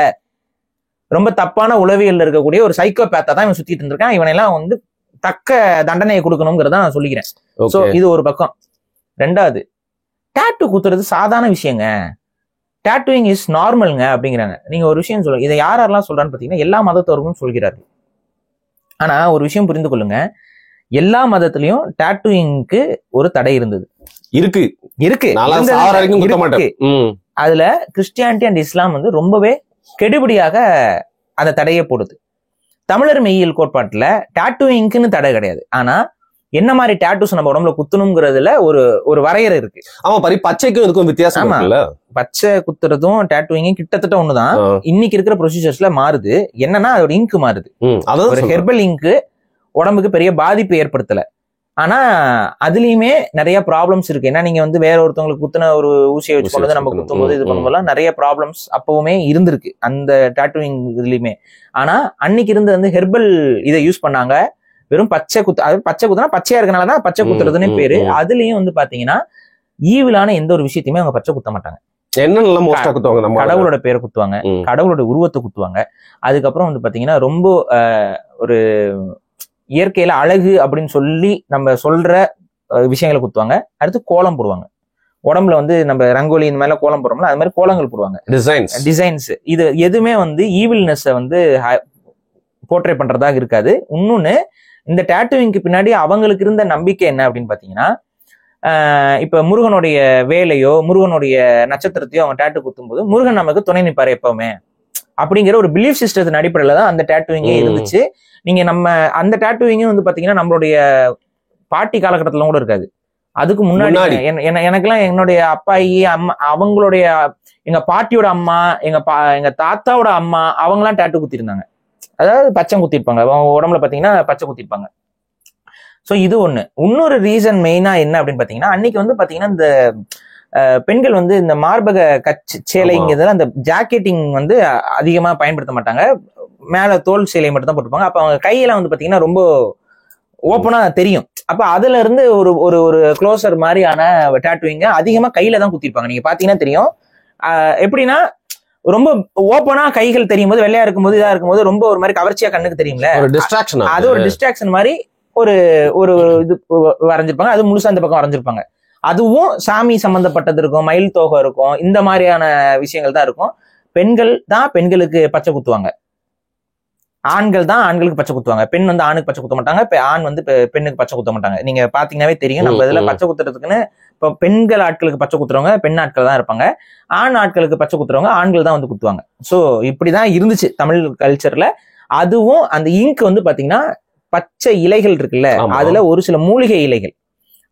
ரொம்ப தப்பான உளவியல் இருக்கக்கூடிய ஒரு சைக்கோபேத்தா தான் இவன் சுத்திட்டு இருந்திருக்கான். இவனெல்லாம் வந்து தக்க தண்டனையை கொடுக்கணுங்கிறத நான் சொல்லிக்கிறேன். சோ இது ஒரு பக்கம். ரெண்டாவது, டாட்டூ குத்துறது சாதாரண விஷயங்க, டாட்டூயிங் இஸ் நார்மல்ங்க அப்படிங்கிறாங்க. நீங்க ஒரு விஷயம் சொல்லுங்க, இதை யாரெல்லாம் சொல்றான்னு பாத்தீங்கன்னா எல்லா மதத்தவர்களும் சொல்கிறார்கள். ஆனா ஒரு விஷயம் புரிந்து கொள்ளுங்க, எல்லா மதத்திலையும் டாட்டூயிங்க்கு ஒரு தடை இருந்தது. இருக்கு. அதுல கிறிஸ்டியானிட்டி அண்ட் இஸ்லாம் வந்து ரொம்பவே கெடுபடியாக அந்த தடையை போடுது. தமிழர் மெய்யியல் கோட்பாட்டுல டாட்டூயிங்க்குன்னு தடை கிடையாது. ஆனா என்ன மாதிரி டாட்டூஸ் நம்ம உடம்புல குத்தணுங்கிறதுல ஒரு வரையறை இருக்கு. பச்சைக்கும் இதுக்கும் வித்தியாசம். பச்சை குத்துறதும் டாட்டூயிங்கும் கிட்டத்தட்ட ஒண்ணுதான். இன்னைக்கு இருக்கிற ப்ரொசீஜர்ஸ்ல மாறுது. என்னன்னா அதோட இங்கு மாறுது. ஒரு ஹெர்பல் இங்கு உடம்புக்கு பெரிய பாதிப்பு ஏற்படுத்தல. ஆனா அதுலயுமே நிறைய ப்ராப்ளம்ஸ் இருக்கு. ஏன்னா நீங்க வந்து வேற ஒருத்தவங்களுக்கு குத்துன ஒரு ஊசியை வச்சு கொண்டு நம்ம குத்தும் போது இது பண்ணும்போதுலாம் நிறைய ப்ராப்ளம்ஸ் அப்பவுமே இருந்திருக்கு அந்த டாட்டூயிங் இதுலயுமே. ஆனா அன்னைக்கு இருந்து வந்து ஹெர்பல் இதை யூஸ் பண்ணாங்க. வெறும் பச்சை குத்து, அது பச்சை குத்துனா பச்சையா இருக்கனாலதான் பச்சை குத்துறதுன்னு பேரு. அதுலயும் வந்து பாத்தீங்கன்னா ஈவிலான எந்த ஒரு விஷயத்தையுமே அவங்க பச்சை குத்த மாட்டாங்க. கடவுளோட பேரை குத்துவாங்க, கடவுளோட உருவத்தை குத்துவாங்க. அதுக்கப்புறம் வந்து பாத்தீங்கன்னா ரொம்ப ஒரு இயற்கையில அழகு அப்படின்னு சொல்லி நம்ம சொல்ற விஷயங்களை குத்துவாங்க. அடுத்து கோலம் போடுவாங்க. உடம்புல வந்து நம்ம ரங்கோலி இந்த மாதிரி கோலம் போடுறோம்ல, அது மாதிரி கோலங்கள் போடுவாங்க. டிசைன்ஸ் இது எதுவுமே வந்து ஈவில்னஸை வந்து போர்ட்ரே பண்றதாக இருக்காது. இன்னொன்னு, இந்த டாட்டூவிங்க்கு பின்னாடி அவங்களுக்கு இருந்த நம்பிக்கை என்ன அப்படின்னு பாத்தீங்கன்னா, இப்ப முருகனுடைய வேலையோ முருகனுடைய நட்சத்திரத்தையோ அவங்க டாட்டூ குத்தும் போது முருகன் நமக்கு துணை நிற்பாரு எப்பவுமே அப்படிங்கிற ஒரு பிலீஃப் சிஸ்டத்தின் அடிப்படையில தான் அந்த டாட்டூவிங்கே இருந்துச்சு. நீங்க நம்ம அந்த டாட்டூவிங்கும் வந்து பாத்தீங்கன்னா நம்மளுடைய பாட்டி காலகட்டத்துல கூட இருக்காது. அதுக்கு முன்னாடி எனக்கெல்லாம் என்னுடைய அப்பாயி அம்மா, அவங்களுடைய எங்க பாட்டியோட அம்மா, எங்க தாத்தாவோட அம்மா, அவங்கலாம் டாட்டூ குத்திருந்தாங்க. அதாவது பச்சை குத்திருப்பாங்க உடம்புல பாத்தீங்கன்னா, பச்சை குத்திருப்பாங்க. சோ இது ஒண்ணு. இன்னொரு ரீசன் மெயினா என்ன அப்படின்னு பாத்தீங்கன்னா, அன்னைக்கு வந்து பாத்தீங்கன்னா இந்த பெண்கள் வந்து இந்த மார்பக சேலைங்கிறதுல அந்த ஜாக்கெட்டிங் வந்து அதிகமா பயன்படுத்த மாட்டாங்க. மேல தோல் சேலை மட்டும் தான் போட்டுப்பாங்க. அப்ப அவங்க கையெல்லாம் வந்து பாத்தீங்கன்னா ரொம்ப ஓப்பனா தெரியும். அப்ப அதுல இருந்து ஒரு ஒரு க்ளோசர் மாதிரியான டாட்டூவிங்க அதிகமா கையில தான் குத்திருப்பாங்க. நீங்க பாத்தீங்கன்னா தெரியும். எப்படின்னா ரொம்ப ஓப்பனா கைகள் தெரியும் போது, வெள்ளையா இருக்கும்போது இதா இருக்கும்போது ரொம்ப ஒரு மாதிரி கவர்ச்சியா கண்ணுக்கு தெரியும்ல, அது ஒரு டிஸ்ட்ராக்ஷன் மாதிரி ஒரு ஒரு இது வரைஞ்சிருப்பாங்க. அது முழுசா அந்த பக்கம் வரைஞ்சிருப்பாங்க. அதுவும் சாமி சம்பந்தப்பட்டது இருக்கும், மயில் தோகை இருக்கும், இந்த மாதிரியான விஷயங்கள் தான் இருக்கும். பெண்கள் தான் பெண்களுக்கு பச்சை குத்துவாங்க, ஆண்கள் தான் ஆண்களுக்கு பச்சை குத்துவாங்க. பெண் வந்து ஆணுக்கு பச்சை குத்த மாட்டாங்க, ஆண் வந்து பெண்ணுக்கு பச்சை குத்த மாட்டாங்க. நீங்க பாத்தீங்கன்னாவே தெரியும். நம்ம இதுல பச்சை குத்துறதுக்குன்னு இப்போ பெண்கள் ஆட்களுக்கு பச்சை குத்துறவங்க பெண் ஆட்கள் தான் இருப்பாங்க, ஆண் ஆட்களுக்கு பச்சை குத்துறவங்க ஆண்கள் தான் வந்து குத்துவாங்க. சோ இப்படிதான் இருந்துச்சு தமிழ் கல்ச்சர்ல. அதுவும் அந்த இங்க் வந்து பாத்தீங்கன்னா பச்சை இலைகள் இருக்குல்ல, அதுல ஒரு சில மூலிகை இலைகள்,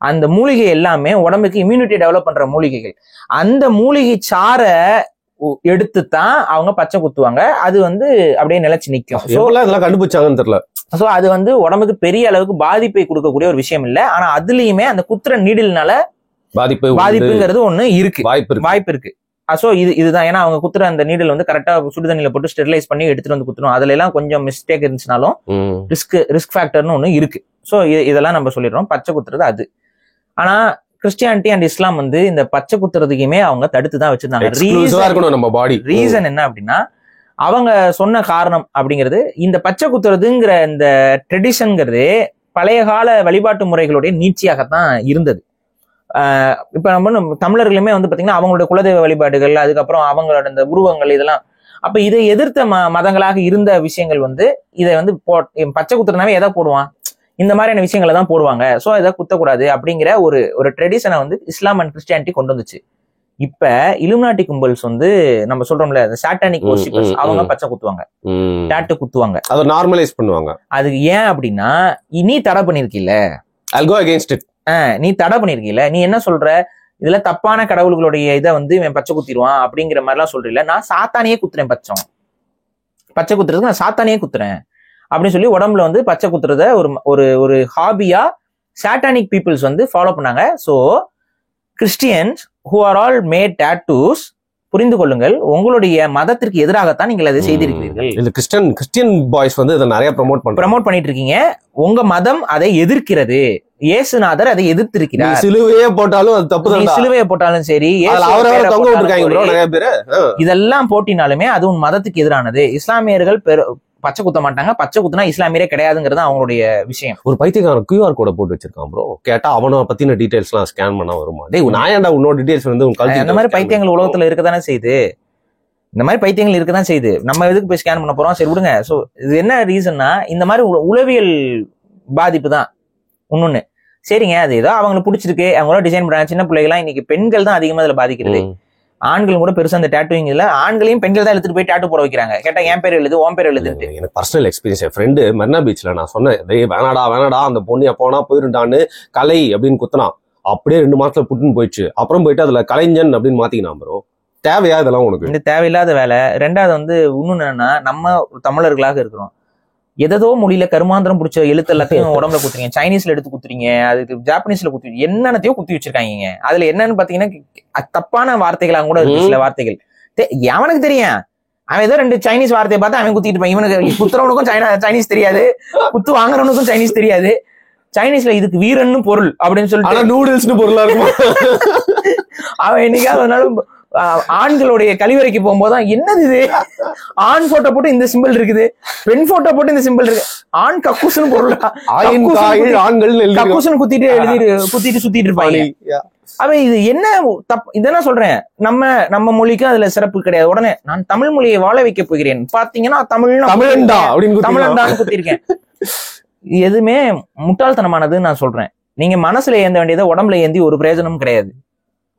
அந்த மூலிகை எல்லாமே உடம்புக்கு இம்யூனிட்டி டெவலப் பண்ற மூலிகைகள். அந்த மூலிகை சார எடுத்துதான் அவங்க பச்சை குத்துவாங்க. அது வந்து அப்படியே நிலைச்சு நிக்கும். கண்டுபிடிச்சாங்கன்னு தெரியல. சோ அது வந்து உடம்புக்கு பெரிய அளவுக்கு பாதிப்பை கொடுக்கக்கூடிய ஒரு விஷயம் இல்ல. ஆனா அதுலயுமே அந்த குத்துற நீடில்னால பாதிப்புங்கிறது ஒண்ணு இருக்கு, வாய்ப்பு இருக்கு. சோ இதுதான். ஏன்னா அவங்க குத்துற அந்த நீடில் வந்து கரெக்டா சுடுதண்ணில போட்டு ஸ்டெரிலைஸ் பண்ணி எடுத்துட்டு வந்து குத்துரும். அதுல எல்லாம் கொஞ்சம் மிஸ்டேக் இருந்துச்சுனாலும் ரிஸ்க் ஃபேக்டர்னு ஒண்ணு இருக்கு. சோ இதெல்லாம் நம்ம சொல்லிடுறோம். பச்சை குத்துறது அது. ஆனா கிறிஸ்டியானிட்டி அண்ட் இஸ்லாம் வந்து இந்த பச்சை குத்துறதுக்குமே அவங்க தடுத்து தான் வச்சிருந்தாங்க. ரீசன் என்ன அப்படின்னா, அவங்க சொன்ன காரணம் அப்படிங்கிறது, இந்த பச்சை குத்துறதுங்கிற இந்த ட்ரெடிஷன்ங்கிறது பழைய கால வழிபாட்டு முறைகளுடைய நீட்சியாகத்தான் இருந்தது. இப்ப நம்ம தமிழர்களுமே வந்து பாத்தீங்கன்னா அவங்களோட குலதெய்வ வழிபாடுகள், அதுக்கப்புறம் அவங்களோட இந்த உருவங்கள், இதெல்லாம் அப்ப இதை எதிர்த்த மதங்களாக இருந்த விஷயங்கள் வந்து இதை வந்து பச்சை குத்துறதுனாவே எதை போடுவான், இந்த மாதிரியான விஷயங்களை தான் போடுவாங்க. சோ இதை குத்தக்கூடாது அப்படிங்கிற ஒரு ட்ரெடிஷனை வந்து இஸ்லாம் அண்ட் கிறிஸ்டியானிட்டி கொண்டு வந்துச்சு. இப்ப இலுமினாட்டி கும்பல்ஸ் வந்து நம்ம சொல்றோம்ல சாட்டானிக் வொர்ஷிப்பர்ஸ், அவங்க பச்சை குத்துவாங்க, டாட்டு குத்துவாங்க, அதை நார்மலைஸ் பண்ணுவாங்க. அதுக்கு ஏன் அப்படின்னா நீ தடை பண்ணிருக்கீல, I'll go against it. நீ தடை பண்ணிருக்கீல, நீ என்ன சொல்ற இதுல தப்பான கடவுள்களுடைய இதை வந்து இவன் பச்சை குத்திடுவான் அப்படிங்கிற மாதிரிலாம் சொல்றீல, நான் சாத்தானியே குத்துறேன், பச்சை குத்துறதுக்கு நான் சாத்தானியே குத்துறேன் அப்படின்னு சொல்லி உடம்புல வந்து பச்சை குத்துறத ஒரு ஒரு ஹாபியா சாட்டானிக் பீப்புள்ஸ் வந்து ஃபாலோ பண்ணாங்க. So Christians who are all made tattoos, புரிந்து கொள்ளுங்கள், உங்களுடைய மதத்திற்கு எதிராகத்தான் நீங்கள் அதை செய்திருக்கிறீர்கள். இந்த கிறிஸ்டியன் பாய்ஸ் வந்து இதை நிறைய ப்ரமோட் பண்ணிட்டு இருக்கீங்க. உங்க மதம் அதை எதிர்க்கிறது, இயேசுநாதர் அதை எதிர்த்திருக்கிறார். சிலுவையே போட்டாலும் அது தப்பு தான். சிலுவையை போட்டாலும் சரி, இதெல்லாம் போட்டினாலுமே அது உன் மதத்துக்கு எதிரானது. இஸ்லாமியர்கள் பச்சை குத்த மாட்டாங்க, பச்சை குத்துனா இஸ்லாமியரே கிடையாதுங்கிறது அவங்களுடைய விஷயம். ஒரு பைத்தியக்காரன் QR கோட போட்டு வச்சிருக்கான் ப்ரோ, கேட்டா அவனை பத்தின டீடைல்ஸ் எல்லாம் ஸ்கேன் பண்ணா வருமா? டேய் நான் ஏன்டா உன்னோட டீடைல்ஸ் வந்து இந்த மாதிரி பைத்தியங்கள் உலகத்துல இருக்கதானே செய்யுது, இந்த மாதிரி பைத்தியங்கள் இருக்கதான் செய்யுது. நம்ம எதுக்கு போய் ஸ்கேன் பண்ண போறோம்? சரி விடுங்க. சோ இது என்ன ரீசன்னா, இந்த மாதிரி உளவியல் பாதிப்பு தான் இன்னொன்னு. சரிங்க, அது ஏதோ அவங்களுக்கு பிடிச்சிருக்கு, அவங்களோட டிசைன் பண்றாங்க. சின்ன பிள்ளைகள்லாம் இன்னைக்கு பெண்கள் தான் அதிகமா இதுல பாதிக்கிறது. ஆண்கள் கூட பெருசா அந்த டேட்டூயிங் இல்ல, ஆண்களையும் பெண்கள் தான் எடுத்துட்டு போய் டேட்டூ போட வைக்கிறாங்க. கேட்டா என் பேர் எழுது, உன் பேர் எழுது. எனக்கு பர்சனல் எக்ஸ்பீரியன்ஸ், என் ஃப்ரெண்டு மெரினா பீச்ல நான் சொன்னேன், வேணாடா அந்த பொண்ணு போனா போயிருந்தான்னு கலை அப்படின்னு குத்துனான். அப்படியே 2 மாசத்துல புட்டுன்னு போயிடுச்சு. அப்புறம் போயிட்டு அதுல கலைஞன் அப்படின்னு மாத்திக்கினான் ப்ரோ. தேவையா இதெல்லாம் உனக்கு? இந்த தேவையில்லாத வேலை. ரெண்டாவது வந்து இன்னொன்னு என்னன்னா, நம்ம தமிழர்களாக இருக்கிறோம், எதோ மொழியில கருமாந்திரம் பிடிச்ச எழுத்து எல்லாத்தையும் உடம்புல குத்துறீங்க, சைனீஸ்ல எடுத்து குத்துறீங்க, அதுக்கு ஜாப்பனீஸ்ல குத்துறீங்க, என்னென்னத்தையோ குத்தி வச்சிருக்காங்க. அதுல என்னன்னு பாத்தீங்கன்னா தப்பான வார்த்தைகளாக கூட இருக்கு. சில வார்த்தைகள் அவனுக்கு தெரியும், அவன் ஏதோ 2 சைனீஸ் வார்த்தையை பார்த்து அவன் குத்திட்டு இருப்பான். இவனுக்கு குத்துறவனுக்கும் சைனீஸ் தெரியாது, குத்து வாங்குறவனுக்கும் சைனீஸ் தெரியாது. சைனீஸ்ல இதுக்கு வீரன்னு பொருள் அப்படின்னு சொல்லிட்டு நூடுல்ஸ்னு பொருளா இருக்கும். அவன் என்னைக்காவது ஆண்களுடைய கழிவறைக்கு போகும்போதுதான் என்னது இது, ஆண் போட்டோ போட்டு இந்த சிம்பிள் இருக்குது, பெண் போட்டோ போட்டு இந்த சிம்பிள் இருக்கு, ஆண் கக்கூசுன்னு பொருளா, கக்கூசுன்னு குத்திட்டு சுத்திட்டு இருப்பாங்க. அவன் இது என்ன தப்பு, இதெல்லாம் சொல்றேன். நம்ம மொழிக்கு அதுல சிறப்பு கிடையாது. உடனே நான் தமிழ் மொழியை வாழ வைக்க போகிறேன், பாத்தீங்கன்னா தமிழன்டான்னு குத்திருக்கேன். எதுவுமே முட்டாள்தனமானதுன்னு நான் சொல்றேன். நீங்க மனசுல ஏந்த வேண்டியதை உடம்புல ஏந்தி ஒரு பிரயோஜனமும் கிடையாது,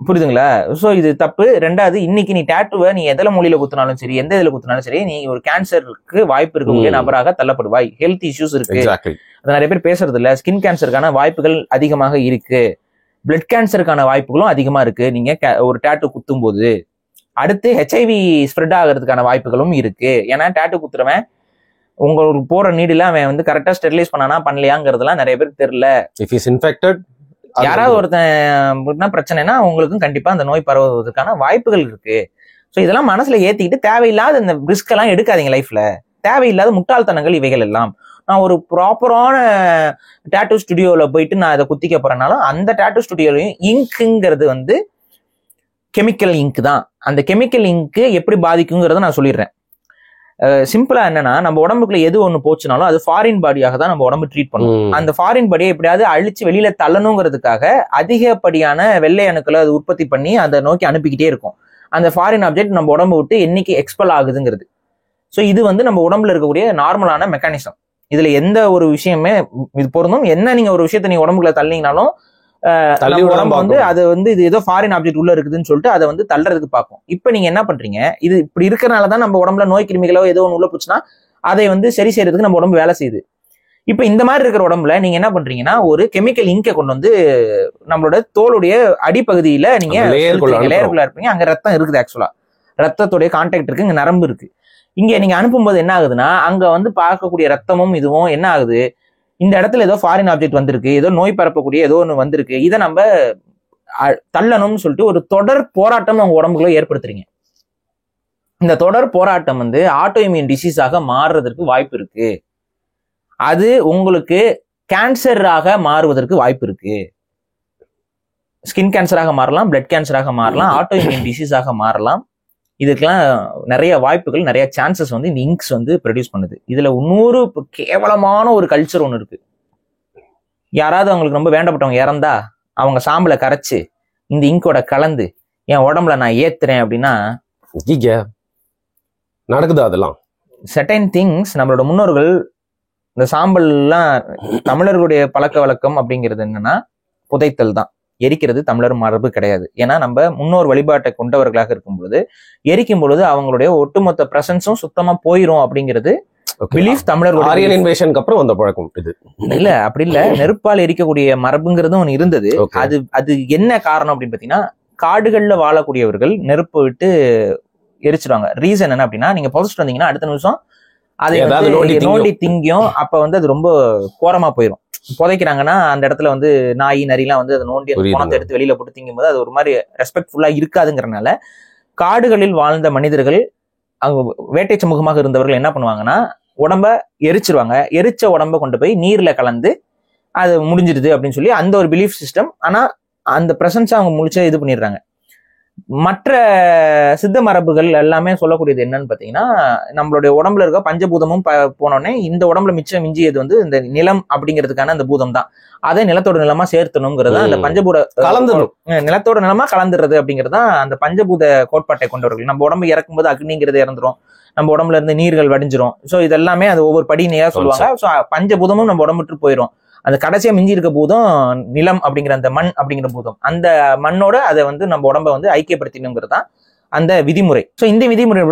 புரியுதுங்களா? சோ இது தப்பு. ரெண்டாவது, இன்னைக்கு நீ டேட்டுவை நீ எதில மொழியில குத்தினாலும் சரி, எந்த இதுல குத்தினாலும் சரி, நீ ஒரு கேன்சருக்கு வாய்ப்பு இருக்கக்கூடிய நபராக தள்ளப்படுவாய். ஹெல்த் இஷ்யூஸ் இருக்கு, அது நிறைய பேர் பேசுறது இல்ல. ஸ்கின் கேன்சருக்கான வாய்ப்புகள் அதிகமாக இருக்கு, பிளட் கேன்சருக்கான வாய்ப்புகளும் அதிகமா இருக்கு நீங்க ஒரு டேட்டு குத்தும் போது. அடுத்து HIV ஸ்ப்ரெட் ஆகிறதுக்கான வாய்ப்புகளும் இருக்கு. ஏன்னா டேட்டு குத்துறவன் உங்களுக்கு போற நீடில அவன் வந்து கரெக்டா ஸ்டெரிலைஸ் பண்ணானா பண்ணலையாங்கிறதுலாம் நிறைய பேருக்கு தெரியல. இஃப் இஸ் இன்ஃபெக்டட், யாராவது ஒருத்தன் பிரச்சனைனா உங்களுக்கும் கண்டிப்பா அந்த நோய் பரவுவதற்கான வாய்ப்புகள் இருக்கு. ஸோ இதெல்லாம் மனசுல ஏத்திக்கிட்டு தேவையில்லாத இந்த ரிஸ்க் எல்லாம் எடுக்காதீங்க லைஃப்ல. தேவையில்லாத முட்டாள்தனங்கள் இவைகள் எல்லாம். நான் ஒரு ப்ராப்பரான டேட்டூ ஸ்டுடியோல போயிட்டு நான் அதை குத்திக்க போறேனாலும் அந்த டேட்டூ ஸ்டுடியோலையும் இங்க்குங்கிறது வந்து கெமிக்கல் இங்க் தான். அந்த கெமிக்கல் இங்க் எப்படி பாதிக்குங்கிறத நான் சொல்லிடுறேன். சிம்பிளா என்னன்னா, நம்ம உடம்புக்குள்ள எது ஒண்ணு போச்சுனாலும் அது ஃபாரின் பாடியாக தான் நம்ம உடம்பு ட்ரீட் பண்ணும். அந்த ஃபாரின் பாடியை எப்படியாவது அழிச்சு வெளியில தள்ளணுங்கிறதுக்காக அதிகப்படியான வெள்ளை அணுக்களை அது உற்பத்தி பண்ணி அதை நோக்கி அனுப்பிக்கிட்டே இருக்கும். அந்த ஃபாரின் ஆப்ஜெக்ட் நம்ம உடம்பு விட்டு என்னைக்கு எக்ஸ்பெல் ஆகுதுங்கிறது. ஸோ இது வந்து நம்ம உடம்புல இருக்கக்கூடிய நார்மலான மெக்கானிசம். இதுல எந்த ஒரு விஷயமே இது பொருந்தும். என்ன நீங்க ஒரு விஷயத்த நீங்க உடம்புக்குள்ள தள்ளினாலும் உடம்பு வந்து அது வந்து இது ஏதோ ஃபாரின் ஆப்ஜெக்ட் உள்ள இருக்குதுன்னு சொல்லிட்டு அதை வந்து தள்ளுறதுக்கு பார்க்கும். இப்ப நீங்க என்ன பண்றீங்க, இது இப்படி இருக்கிறனாலதான் நம்ம உடம்புல நோய் கிருமிகளோ ஏதோ ஒன்று உள்ள போச்சுன்னா அதை வந்து சரி செய்யறதுக்கு நம்ம உடம்பு வேலை செய்யுது. இப்ப இந்த மாதிரி இருக்கிற உடம்புல நீங்க என்ன பண்றீங்கன்னா, ஒரு கெமிக்கல் இங்கை கொண்டு வந்து நம்மளோட தோலுடைய அடிப்பகுதியில நீங்க லேயருக்குள்ள இருப்பீங்க. அங்க ரத்தம் இருக்குது, ஆக்சுவலா ரத்தத்துடைய கான்டாக்ட் இருக்கு, இங்க நரம்பு இருக்கு. இங்க நீங்க அனுப்பும்போது என்ன ஆகுதுன்னா, அங்க வந்து பார்க்கக்கூடிய ரத்தமும் இதுவும் என்ன ஆகுது, இந்த இடத்துல ஏதோ ஃபாரின் ஆப்ஜெக்ட் வந்திருக்கு, ஏதோ நோய் பரப்பக்கூடிய ஏதோ ஒன்று வந்திருக்கு, இதை நம்ம தள்ளணும்னு சொல்லிட்டு ஒரு தொடர் போராட்டம் அவங்க உடம்புக்குள்ள ஏற்படுத்துறீங்க. இந்த தொடர் போராட்டம் வந்து ஆட்டோ இம்யூன் டிசீஸாக மாறுறதுக்கு வாய்ப்பு இருக்கு. அது உங்களுக்கு கேன்சராக மாறுவதற்கு வாய்ப்பு இருக்கு. ஸ்கின் கேன்சராக மாறலாம், பிளட் கேன்சராக மாறலாம், ஆட்டோ இம்யூன் டிசீஸாக மாறலாம். இதுக்கெல்லாம் நிறைய வாய்ப்புகள், நிறைய சான்சஸ் வந்து இந்த இங்க்ஸ் வந்து ப்ரொடியூஸ் பண்ணுது. இதுல இன்னொரு கேவலமான ஒரு கல்ச்சர் ஒன்று இருக்கு. யாராவது அவங்களுக்கு ரொம்ப வேண்டப்பட்டவங்க இறந்தா அவங்க சாம்பலை கரைச்சு இந்த இங்கோட கலந்து என் உடம்புல நான் ஏத்துறேன் அப்படின்னா நடக்குது. அதெல்லாம் செர்டைன் திங்ஸ் நம்மளோட முன்னோர்கள் இந்த சாம்பல்லாம் தமிழர்களுடைய பழக்க வழக்கம் அப்படிங்கிறது என்னன்னா புதைத்தல் தான். எரிக்கிறது தமிழர் மரபு கிடையாது. ஏன்னா நம்ம முன்னோர் வழிபாட்டை கொண்டவர்களாக இருக்கும் பொழுது எரிக்கும் பொழுது அவங்களுடைய ஒட்டுமொத்த பிரசன்ஸும் சுத்தமா போயிரும் அப்படிங்கிறது பிலீஃப் தமிழர்களுடைய. ஆரியன் இன்வேஷனுக்கு அப்புறம் வந்த பழக்கம் இது இல்ல, அப்படி இல்ல. நெருப்பால் எரிக்கக்கூடிய மரபுங்கிறதும் ஒன்று இருந்தது. அது என்ன காரணம் அப்படின்னு பாத்தீங்கன்னா, காடுகள்ல வாழக்கூடியவர்கள் நெருப்பு விட்டு எரிச்சிருவாங்க. ரீசன் என்ன அப்படின்னா, நீங்க புதைச்சிட்டு வந்தீங்கன்னா அடுத்த நிமிஷம் அதை நோண்டி திங்கும். அப்ப வந்து அது ரொம்ப கோரமா போயிடும். புதைக்கிறாங்கன்னா அந்த இடத்துல வந்து நாய் நரிலாம் வந்து அதை நோண்டி அந்த பணத்தை எடுத்து வெளியில போட்டு திங்கும் போது அது ஒரு மாதிரி ரெஸ்பெக்ட்ஃபுல்லா இருக்காதுங்கிறனால காடுகளில் வாழ்ந்த மனிதர்கள், அவங்க வேட்டை சமூகமாக இருந்தவர்கள் என்ன பண்ணுவாங்கன்னா, உடம்ப எரிச்சிருவாங்க. எரிச்ச உடம்ப கொண்டு போய் நீர்ல கலந்து அது முடிஞ்சிருது அப்படின்னு சொல்லி அந்த ஒரு பிலீஃப் சிஸ்டம். ஆனா அந்த பிரசன்ஸை அவங்க முழிச்சு இது பண்ணிடுறாங்க. மற்ற சித்த மரபுகள் எல்லாமே சொல்லக்கூடியது என்னன்னு பாத்தீங்கன்னா, நம்மளுடைய உடம்புல இருக்க பஞ்சபூதமும் போனோடனே இந்த உடம்புல மிஞ்சியது வந்து இந்த நிலம் அப்படிங்கிறதுக்கான அந்த பூதம் தான். அதை நிலத்தோட நிலமா சேர்த்தணுங்கிறதா அந்த பஞ்சபூத கலந்துடும், நிலத்தோட நிலமா கலந்துடுறது அப்படிங்கிறதா அந்த பஞ்சபூத கோட்பாட்டை கொண்டவர்கள். நம்ம உடம்பு இறக்கும்போது அக்னிங்கிறது இறந்துரும், நம்ம உடம்புல இருந்து நீர்கள் வடிஞ்சிரும். ஸோ இதெல்லாமே அது ஒவ்வொரு படினையா சொல்லுவாங்க. ஸோ பஞ்சபூதமும் நம்ம உடம்பு விட்டு போயிடும். அந்த கடைசியா மிஞ்சி இருக்க பூதம் நிலம் அப்படிங்கிற அந்த மண் அப்படிங்கிற பூதம். அந்த மண்ணோட அதை வந்து நம்ம உடம்ப வந்து ஐக்கியப்படுத்தணுங்கிறது தான் அந்த விதிமுறை. ஸோ இந்த விதிமுறை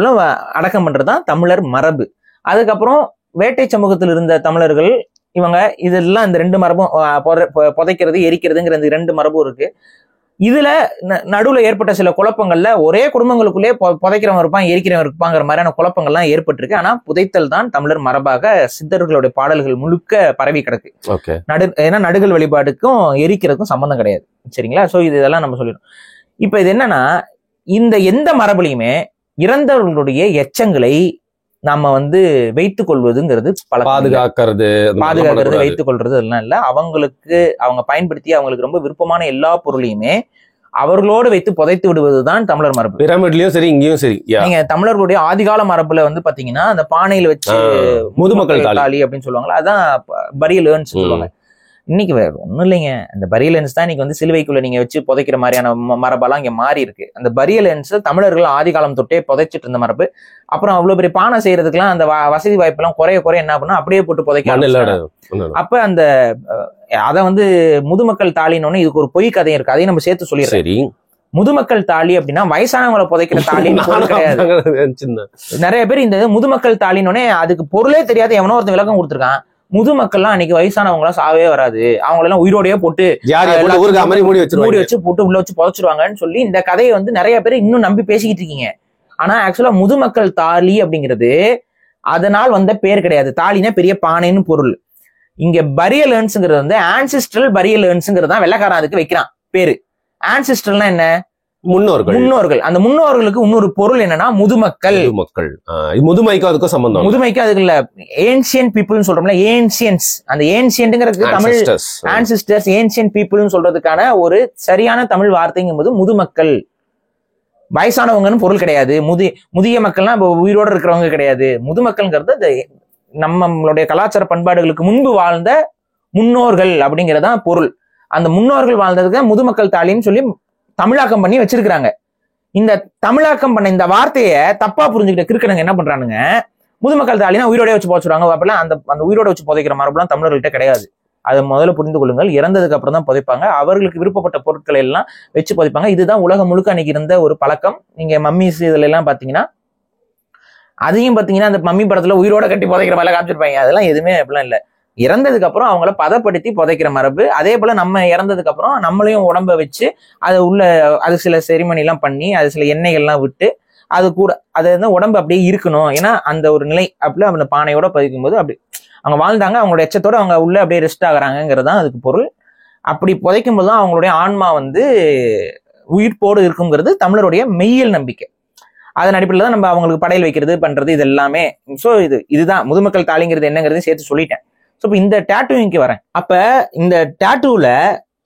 அடக்கம் பண்றதுதான் தமிழர் மரபு. அதுக்கப்புறம் வேட்டை சமூகத்தில் இருந்த தமிழர்கள் இவங்க இதெல்லாம் இந்த 2 மரபும் புதைக்கிறது எரிக்கிறதுங்கிற இந்த 2 மரபும் இருக்கு. இதுல நடுவுல ஏற்பட்ட சில குழப்பங்கள்ல ஒரே குடும்பங்களுக்குள்ளே புதைக்கிறவங்க இருப்பான் எரிக்கிறவங்க இருப்பாங்கிற மாதிரியான குழப்பங்கள்லாம் ஏற்பட்டிருக்கு. ஆனா புதைத்தல் தான் தமிழர் மரபாக சித்தர்களுடைய பாடல்கள் முழுக்க பரவி கிடக்கு. ஏன்னா நடுகள் வழிபாடுக்கும் எரிக்கிறதுக்கும் சம்பந்தம் கிடையாது. சரிங்களா? சோ இதெல்லாம் நம்ம சொல்லிடும். இப்ப இது என்னன்னா, இந்த எந்த மரபுலையுமே இறந்தவர்களுடைய எச்சங்களை நாம வந்து வைத்துக் கொள்வதுங்கிறது பாதுகாக்கிறது வைத்துக் கொள்றது எல்லாம் இல்ல. அவங்களுக்கு அவங்க பயன்படுத்தி அவங்களுக்கு ரொம்ப விருப்பமான எல்லா பொருளையுமே அவர்களோடு வைத்து புதைத்து விடுவதுதான் தமிழர் மரபு. பிரமிட்லயும் சரி இங்கேயும் சரி. நீங்க தமிழர்களுடைய ஆதிகால மரபுல வந்து பாத்தீங்கன்னா அந்த பானையில வச்சு முதுமக்கள் தாலி அப்படின்னு சொல்லுவாங்களா, அதான் பரியல் ஏர்ன்ஸ் சொல்லுவாங்க. இன்னைக்கு வேற ஒண்ணும் இல்லைங்க, அந்த பரியல் ஏர்ன்ஸ் தான் இன்னைக்கு வந்து சிலுவைக்குள்ள நீங்க வச்சு புதைக்கிற மாதிரியான மரபெல்லாம் இங்க மாறி இருக்கு. அந்த பரியல் ஏர்ன்ஸ் தமிழர்கள் ஆதிகாலம் தொட்டே புதைச்சிட்டு இருந்த மரபு. அப்புறம் அவ்வளவு பெரிய பானை செய்யறதுக்குலாம் அந்த வசதி வாய்ப்பு எல்லாம் குறைய என்ன பண்ணா அப்படியே போட்டு புதைக்க. அப்ப அந்த அத வந்து முதுமக்கள் தாலின்னு இதுக்கு ஒரு பொய் கதையும் இருக்கு, அதையும் நம்ம சேர்த்து சொல்லிடுறோம். முதுமக்கள் தாலி அப்படின்னா வயசானவங்களை புதைக்கிற தாலின்னு பொருள் கிடையாது. நிறைய பேர் இந்த முதுமக்கள் தாலின்னு அதுக்கு பொருளே தெரியாது எவனோ ஒருத்தன் விளக்கம் கொடுத்துருக்கான். முதுமக்கள்லாம் அன்னைக்கு வயசானவங்களாம் சாவே வராது, அவங்களெல்லாம் உயிரோடய போட்டு மூடி வச்சு போட்டு உள்ள வச்சு புதைச்சிருவாங்கன்னு சொல்லி இந்த கதையை வந்து நிறைய பேர் இன்னும் நம்பி பேசிக்கிட்டு இருக்கீங்க. ஆனா ஆக்சுவலா முதுமக்கள் தாலி அப்படிங்கிறது அதனால் வந்த பேர் கிடையாது. தாலினா பெரிய பானைன்னு பொருள். இங்க பரியல் ஏர்ன்ஸ்ங்கிறது வந்து ஆன்சிஸ்ட்ரல் பரியல் ஏர்ன்ஸ்ங்கிறது தான் வெள்ளைக்காரன் அதுக்கு வைக்கிறான் பேரு. ஆன்சிஸ்ட்ரல்னா என்ன? முன்னோர்கள். அந்த முன்னோர்களுக்கு இன்னொரு பொருள் என்னன்னா முதுமக்கள். முதுமைக்கு அதுக்கும் சம்பந்தம். முதுமைக்கு அதுக்கு இல்ல, ஏன்சியன்ட் பீப்புள்னு சொல்றோம்ல, ஏன்சியன்ஸ். அந்த ஏன்சியன்ட்ங்கிறது தமிழ் ஆன்சிஸ்டர்ஸ், ஏன்சியன்ட் பீப்புள்னு சொல்றதுக்கான ஒரு சரியான தமிழ் வார்த்தைங்கும் போது முதுமக்கள். வயசானவங்கன்னு பொருள் கிடையாது. முதிய மக்கள்னா உயிரோடு இருக்கிறவங்க கிடையாது. முதுமக்கள்ங்கிறது நம்மளுடைய கலாச்சார பண்பாடுகளுக்கு முன்பு வாழ்ந்த முன்னோர்கள் அப்படிங்கறதான் பொருள். அந்த முன்னோர்கள் வாழ்ந்ததுக்கு முதுமக்கள் தாலின்னு சொல்லி தமிழாக்கம் பண்ணி வச்சிருக்கிறாங்க. இந்த தமிழாக்கம் பண்ண இந்த வார்த்தையை தப்பா புரிஞ்சுக்கிட்ட கிறுக்கனுங்க என்ன பண்றானுங்க, முதுமக்கள் தாலினா உயிரோட வச்சு புதைச்சிருவாங்க. அப்பெல்லாம் அந்த உயிரோட வச்சு புதைக்கிற மரபுலாம் தமிழர்கள்ட்ட கிடையாது. அதை முதல்ல புரிந்து கொள்ளுங்கள். இறந்ததுக்கு அப்புறம் தான் புதைப்பாங்க. அவர்களுக்கு விருப்பப்பட்ட பொருட்களை எல்லாம் வச்சு புதைப்பாங்க. இதுதான் உலகம் முழுக்க அன்னைக்கு இருந்த ஒரு பழக்கம். நீங்க மம்மிஸ் இதுல எல்லாம் பாத்தீங்கன்னா, அதையும் பாத்தீங்கன்னா அந்த மம்மி படத்துல உயிரோட கட்டி புதைக்கிற மாதிரி காமிச்சிருப்பாங்க. அதெல்லாம் எதுவுமே அப்படிலாம் இல்லை. இறந்ததுக்கு அப்புறம் அவங்கள பதப்படுத்தி புதைக்கிற மரபு. அதே போல நம்ம இறந்ததுக்கு அப்புறம் நம்மளையும் உடம்ப வச்சு அது உள்ள அது சில செரிமனி எல்லாம் பண்ணி அது சில எண்ணெய்கள்லாம் விட்டு அது கூட அது வந்து உடம்பு அப்படியே இருக்கணும். ஏன்னா அந்த ஒரு நிலை அப்படி அந்த பானையோட பதிக்கும் போது அப்படி அவங்க வாழ்ந்தாங்க, அவங்களோட எச்சத்தோட அவங்க உள்ள அப்படியே ரெஸ்ட் ஆகுறாங்கிறது தான் அதுக்கு பொருள். அப்படி புதைக்கும் போது தான் அவங்களுடைய ஆன்மா வந்து உயிர்ப்போடு இருக்குங்கிறது தமிழருடைய மெய்யியல் நம்பிக்கை. அதன் அடிப்படையில் தான் நம்ம அவங்களுக்கு படையல் வைக்கிறது பண்றது இது எல்லாமே. ஸோ இதுதான் முதுமக்கள் தாலிங்கிறது என்னங்கிறது சேர்த்து சொல்லிட்டேன். ஸோ இப்போ இந்த டேட்டூவிங்க்கு வரேன். அப்ப இந்த டேட்டூல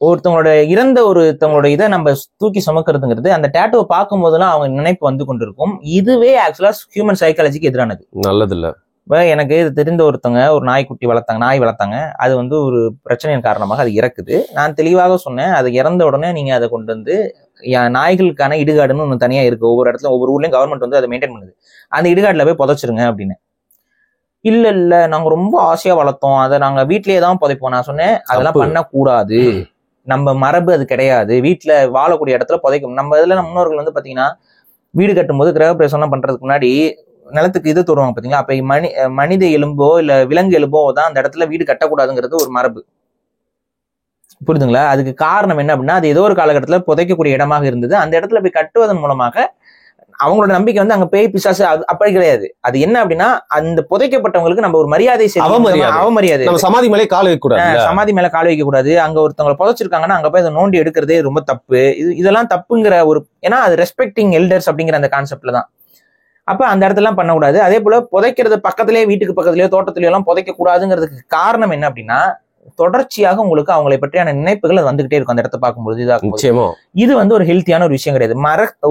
ஒருத்தவங்களோட இறந்த ஒருத்தவங்களோட இதை நம்ம தூக்கி சுமக்கிறதுங்கிறது அந்த டேட்டூவை பார்க்கும் போதெல்லாம் அவங்க நினைப்பு வந்து கொண்டிருக்கும். இதுவே ஆக்சுவலா ஹியூமன் சைக்காலஜிக்கு எதிரானது, நல்லது இல்லை. இப்போ எனக்கு இது தெரிந்த ஒருத்தவங்க ஒரு நாய் வளர்த்தாங்க. அது வந்து ஒரு பிரச்சனையின் காரணமாக அது இறக்குது. நான் தெளிவாக சொன்னேன், அது இறந்த உடனே நீங்க அதை கொண்டு வந்து நாய்களுக்கான இடுகாடுன்னு ஒன்று தனியா இருக்கு. ஒவ்வொரு இடத்துல ஒவ்வொரு ஊர்லயும் கவர்மெண்ட் வந்து அதை மெயின்டைன் பண்ணுது. அந்த இடுகாடுல போய் புதைச்சிருங்க அப்படின்னு. இல்ல நாங்க ரொம்ப ஆசையா வளர்த்தோம், அதை நாங்க வீட்லயே தான் புதைப்போம். நான் சொன்னேன் அதெல்லாம் பண்ணக்கூடாது. நம்ம மரபு அது கிடையாது, வீட்டுல வாழக்கூடிய இடத்துல புதைக்கும். நம்ம இதுல முன்னோர்கள் வந்து பாத்தீங்கன்னா வீடு கட்டும்போது கிரகப்பிரவேசம்லாம் பண்றதுக்கு முன்னாடி நிலத்துக்கு இது தருவாங்க பாத்தீங்களா, அப்ப மனித எலும்போ இல்ல விலங்கு எலும்போ தான் அந்த இடத்துல வீடு கட்டக்கூடாதுங்கிறது ஒரு மரபு. புரியுதுங்களா? அதுக்கு காரணம் என்ன அப்படின்னா, அது ஏதோ ஒரு காலகட்டத்தில் புதைக்கக்கூடிய இடமாக இருந்தது. அந்த இடத்துல போய் கட்டுவதன் மூலமாக அவங்களோட நம்பிக்கை வந்து அங்க பேய் பிசாசு அப்படி கிடையாது. அது என்ன அப்படின்னா, அந்த புதைக்கப்பட்டவங்களுக்கு நம்ம ஒரு மரியாதை அவமரியாதை. நம்ம சமாதி மேலே கால் வைக்க கூடாது, சமாதி மேல கால் வைக்க கூடாது. அங்க ஒருத்தவங்களை புதைச்சிருக்காங்கன்னா அங்க போய் அதை நோண்டி எடுக்கிறதே ரொம்ப தப்பு. இதெல்லாம் தப்புங்கிற ஒரு, ஏன்னா அது ரெஸ்பெக்டிங் எல்டர்ஸ் அப்படிங்கிற அந்த கான்செப்ட்ல தான். அப்ப அந்த இடத்துல பண்ணக்கூடாது. அதே போல புதைக்கிறது பக்கத்திலேயே, வீட்டுக்கு பக்கத்திலேயோ தோட்டத்திலேயோ எல்லாம் புதைக்க கூடாதுங்கிறதுக்கு காரணம் என்ன அப்படின்னா, தொடர்ச்சியாக உங்களுக்கு அவங்களை பற்றியான நினைப்புகள் வந்துகிட்டே இருக்கும் அந்த இடத்த பார்க்கும்போது. இது வந்து ஒரு ஹெல்த்தியான ஒரு விஷயம் கிடையாது.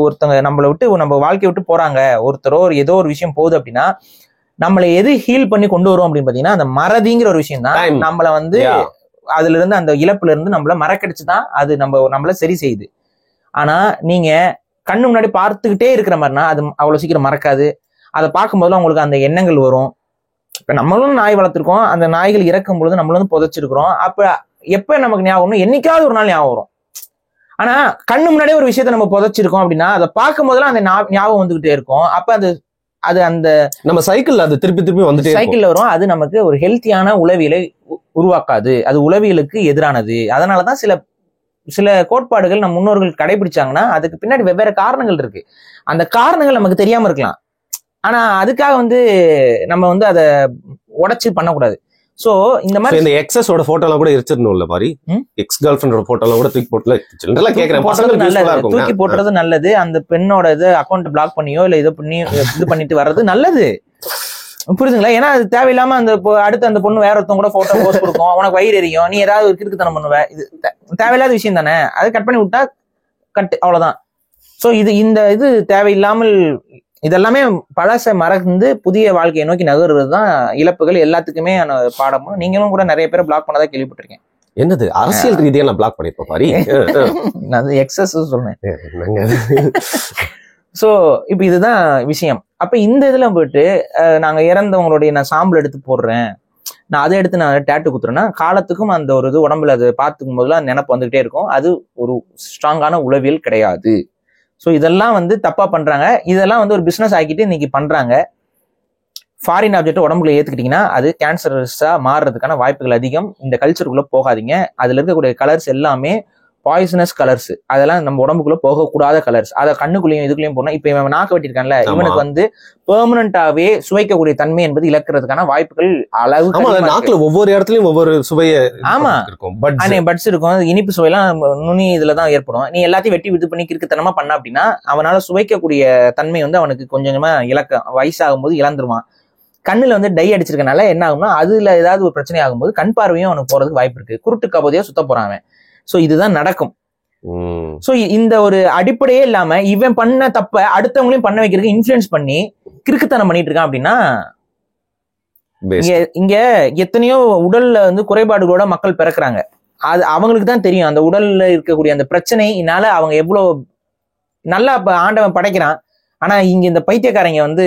ஒருத்தவங்க நம்மளை விட்டு, நம்ம வாழ்க்கையை விட்டு போறாங்க, ஒருத்தரோ ஏதோ ஒரு விஷயம் போகுது அப்படின்னா, நம்மளை எது ஹீல் பண்ணி கொண்டு வரும் அப்படின்னு பாத்தீங்கன்னா, அந்த மறதிங்கிற ஒரு விஷயம் தான் நம்மளை வந்து அதுல இருந்து, அந்த இழப்புல இருந்து நம்மள மறக்கடிச்சுதான் அது நம்மள சரி செய்யுது. ஆனா நீங்க கண்ணு முன்னாடி பார்த்துக்கிட்டே இருக்கிற மாதிரினா அது அவ்வளவு சீக்கிரம் மறக்காது. அதை பார்க்கும்போது உங்களுக்கு அந்த எண்ணங்கள் வரும். இப்ப நம்மளும் நாய் வளர்த்திருக்கோம், அந்த நாய்கள் இறக்கும் பொழுது நம்மளும் வந்து புதைச்சிருக்கிறோம். அப்ப எப்ப நமக்கு ஞாபகம், என்னைக்காவது ஒரு நாள் ஞாபகம் வரும். ஆனா கண்ணு முன்னாடியே ஒரு விஷயத்த நம்ம புதைச்சிருக்கோம் அப்படின்னா, அதை பார்க்கும் போதெல்லாம் அந்த ஞாபகம் வந்துகிட்டே இருக்கும். அப்ப அது அந்த நம்ம சைக்கிள் அது திருப்பி வந்துட்டு சைக்கிள்ல வரும். அது நமக்கு ஒரு ஹெல்த்தியான உளவியலை உருவாக்காது, அது உளவியலுக்கு எதிரானது. அதனாலதான் சில கோட்பாடுகள் நம்ம முன்னோர்கள் கடைபிடிச்சாங்கன்னா அதுக்கு பின்னாடி வெவ்வேறு காரணங்கள் இருக்கு. அந்த காரணங்கள் நமக்கு தெரியாம இருக்கலாம், ஆனா அதுக்காக வந்து நம்ம வந்து அதை உடைச்சு பண்ணக்கூடாது. சோ இந்த மாதிரி இந்த எக்ஸஸோட போட்டோலாம் கூட எரிச்சிடணும்ல மாதிரி, எக்ஸ் கேர்ள் ஃப்ரெண்டோட போட்டோலாம் கூட தூக்கி போட்டுல தூக்கி போட்டுறது நல்லது. அந்த பெண்ணோட இது அக்கௌண்ட் பிளாக் பண்ணியோ இல்ல இதை பண்ணி இது பண்ணிட்டு வர்றது நல்லது, புரியுதுங்களா? ஏன்னா அது தேவையில்லாம அந்த அடுத்து அந்த பொண்ணு வேற ஒருத்தவங்க கூட போட்டோ போஸ்ட் கொடுக்கும், உனக்கு வயிறு எரியும், நீ ஏதாவது ஒரு கிறுக்குத்தனம் பண்ணுவ, இது தேவையில்லாத விஷயம் தானே. அதை கட் பண்ணி விட்டா அவ்வளவுதான். சோ இது தேவையில்லாமல் இதெல்லாமே பழச மறந்து புதிய வாழ்க்கையை நோக்கி நகர்றது தான் இழப்புகள் எல்லாத்துக்குமே பாடமும். நீங்களும் கூட நிறைய பேரை பிளாக் பண்ணதா கேள்விப்பட்டிருக்கேன். என்னது அரசியல் ரீதியா நான் பிளாக் பண்ணிருப்பேன் பாரி, நான் எக்ஸஸ் சொன்னேன். சோ இப்ப இதுதான் விஷயம். அப்ப இந்த இதுல போயிட்டு நாங்க இறந்தவங்களுடைய நான் சாம்பல் எடுத்து போடுறேன், நான் அதை எடுத்து நான் டேட்டு குத்துறேன்னா காலத்துக்கும் அந்த ஒரு இது உடம்புல அதை பார்த்துக்கும் போதுலாம் நினைப்பு வந்துகிட்டே இருக்கும். அது ஒரு ஸ்ட்ராங்கான உளவியல் கிடையாது. ஸோ இதெல்லாம் வந்து தப்பா பண்றாங்க. இதெல்லாம் வந்து ஒரு பிசினஸ் ஆக்கிட்டு இன்னைக்கு பண்றாங்க. ஃபாரின் ஆப்ஜெக்ட் உடம்புல ஏத்துக்கிட்டீங்கன்னா அது கேன்சரஸா மாறுறதுக்கான வாய்ப்புகள் அதிகம். இந்த கல்ச்சருக்குள்ள போகாதீங்க. அதுல இருக்கக்கூடிய கலர்ஸ் எல்லாமே பாய்சனஸ் கலர்ஸ், அதெல்லாம் நம்ம உடம்புக்குள்ள போகக்கூடாத கலர்ஸ். அதை கண்ணுக்குள்ளேயும் இதுக்குள்ளேயும் போனா, இப்ப இவன் நாக்கு வெட்டிருக்கான்ல, இவனுக்கு வந்து பெர்மனண்டாவே சுவைக்கக்கூடிய தன்மை என்பது இழக்கிறதுக்கான வாய்ப்புகள் அளவு. நாக்குல ஒவ்வொரு இடத்துலயும் ஒவ்வொரு சுவைய, ஆமா பட்ஸ் இருக்கும், இனிப்பு சுவையெல்லாம் நுனி இதுலதான் ஏற்படும். நீ எல்லாத்தையும் வெட்டி இது பண்ணி கிறுக்குத்தனமா பண்ண அப்படின்னா அவனால சுவைக்கக்கூடிய தன்மை வந்து அவனுக்கு கொஞ்சமா வயசாகும் போது இழந்துருவான். கண்ணுல வந்து டை அடிச்சிருக்கனால என்ன ஆகும்னா, அதுல ஏதாவது ஒரு பிரச்சனை ஆகும்போது கண் பார்வையும் அவனுக்கு போறதுக்கு வாய்ப்பு இருக்கு. குருட்டு கபோதையா சுத்த போறான் அவன். சோ இதுதான் நடக்கும். சோ இந்த ஒரு அடிப்படையே இல்லாம இவன் பண்ண தப்ப அடுத்தவங்களையும் பண்ண வைக்கிறதுக்கு இன்ஃப்ளூயன்ஸ் பண்ணி கிறுக்குத்தனம் பண்ணிட்டு இருக்கான் அப்படின்னா, இங்க எத்தனையோ உடல்ல வந்து குறைபாடுகளோட மக்கள் பிறக்குறாங்க. அது அவங்களுக்கு தான் தெரியும் அந்த உடல்ல இருக்கக்கூடிய அந்த பிரச்சனைனால அவங்க எவ்வளவு நல்லா ஆண்டவன் படைக்கிறான். ஆனா இங்க இந்த பைத்தியக்காரங்க வந்து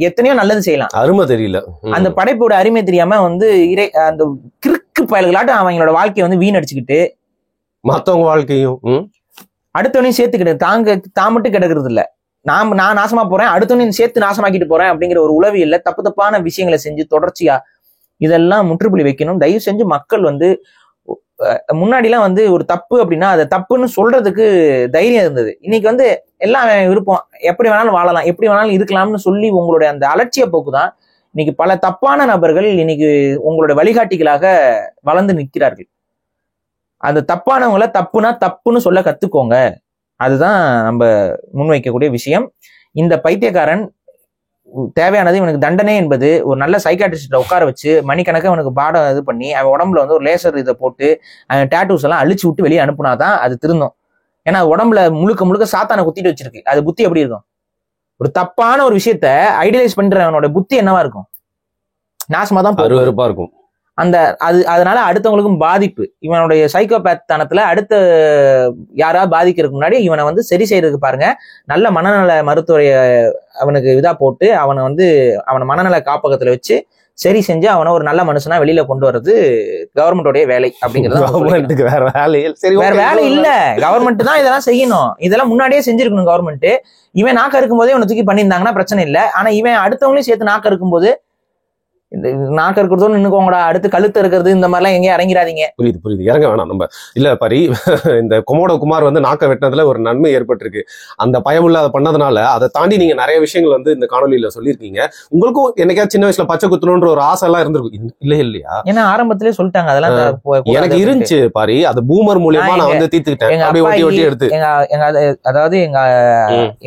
எத்தனையோ நல்லது செய்யலாம், அருமை தெரியல, அந்த படைப்போட அருமை தெரியாம வந்து அந்த கிறுக்கு பயல்களாட்டும் அவங்களோட வாழ்க்கையை வந்து வீணடிச்சுக்கிட்டு மத்தவங்க வாழ்க்கையும் அடுத்தவனையும் சேர்த்துக்கிட்டு தான் மட்டும் கிடக்குறது இல்ல, நான் நாசமா போறேன் அடுத்தவனையும் சேர்த்து நாசமாக்கிட்டு போறேன் அப்படிங்கிற ஒரு உளவியல்ல தப்பான விஷயங்களை செஞ்சு தொடர்ச்சியா இதெல்லாம் முற்றுப்புள்ளி வைக்கணும். தயவு செஞ்சு மக்கள் வந்து முன்னாடிலாம் வந்து ஒரு தப்பு அப்படின்னா அதை தப்புன்னு சொல்றதுக்கு தைரியம் இருந்தது. இன்னைக்கு வந்து எல்லாம் விருப்பம், எப்படி வேணாலும் வாழலாம், எப்படி வேணாலும் இருக்கலாம்னு சொல்லி உங்களுடைய அந்த அலட்சிய போக்கு தான் இன்னைக்கு பல தப்பான நபர்கள் இன்னைக்கு உங்களுடைய வழிகாட்டிகளாக வளர்ந்து நிற்கிறார்கள். அந்த தப்பானவங்கள தப்புன்னு சொல்ல கத்துக்கோங்க. அதுதான் நம்ம முன்வைக்கக்கூடிய விஷயம். இந்த பைத்தியக்காரன் தேவையானது இவனுக்கு தண்டனை என்பது ஒரு நல்ல சைக்காட்ரிஸ்ட உட்கார வச்சு மணிக்கணக்க அவனுக்கு பாடம் இது பண்ணி அவன் உடம்புல வந்து ஒரு லேசர் இதை போட்டு அவன் டேட்டூஸ் எல்லாம் அழிச்சு விட்டு வெளியே அனுப்புனாதான் அது திருந்தும். ஏன்னா உடம்புல முழுக்க சாத்தானை குத்திட்டு வச்சிருக்கு. அது புத்தி எப்படி இருக்கும்? ஒரு தப்பான ஒரு விஷயத்த ஐடியலைஸ் பண்றவனோட புத்தி என்னவா இருக்கும்? நாசமா தான் இருக்கும். அதனால அடுத்தவங்களுக்கும் பாதிப்பு. இவனுடைய சைக்கோபேத் தனத்துல அடுத்த யாராவது பாதிக்கிறதுக்கு முன்னாடி இவனை வந்து சரி செய்யறதுக்கு பாருங்க, நல்ல மனநல மருத்துவரை அவனுக்கு இதா போட்டு அவனை மனநல காப்பகத்துல வச்சு சரி செஞ்சு அவனை ஒரு நல்ல மனுஷனா வெளியில கொண்டு வர்றது கவர்மெண்டோடைய வேலை அப்படிங்கிறது கவர்மெண்ட்டுக்கு வேற வேலையே சரி, வேற வேலை இல்ல. கவர்மெண்ட் தான் இதெல்லாம் செய்யணும். இதெல்லாம் முன்னாடியே செஞ்சிருக்கணும் கவர்மெண்ட். இவன் நாக்க இருக்கும் போதே இவனை தூக்கி பண்ணியிருந்தாங்கன்னா பிரச்சனை இல்லை. ஆனா இவன் அடுத்தவங்களையும் சேர்த்து நாக்க இருக்கும் போது நாக்க இருக்கிறதோன்னு நின்னுக்கோங்கடா, அடுத்து கழுத்து இருக்கிறது இந்த மாதிரிலாம் எங்கேயும் இறங்கிறாதீங்க. புரியுது இறங்க வேணாம் நம்ம. இல்ல பரி, இந்த கொமோடோ குமார் வந்து நாக்க வெட்டினதுல ஒரு நன்மை ஏற்பட்டிருக்கு. அந்த பயமுள்ள அதை பண்ணதுனால அதை தாண்டி நீங்க நிறைய விஷயங்கள் வந்து இந்த காணொலியில சொல்லியிருக்கீங்க. உங்களுக்கும் என்னைக்காவது சின்ன வயசுல பச்சை குத்தணும்ன்ற ஒரு ஆசை எல்லாம் இருந்திருக்கும் இல்லையா? ஏன்னா ஆரம்பத்திலே சொல்லிட்டாங்க அதெல்லாம் எனக்கு இருந்துச்சு பாரி. அது பூமர் மூலியமா நான் வந்து தீர்த்துக்கிட்டேன். அப்படியே ஒட்டி எடுத்து அதாவது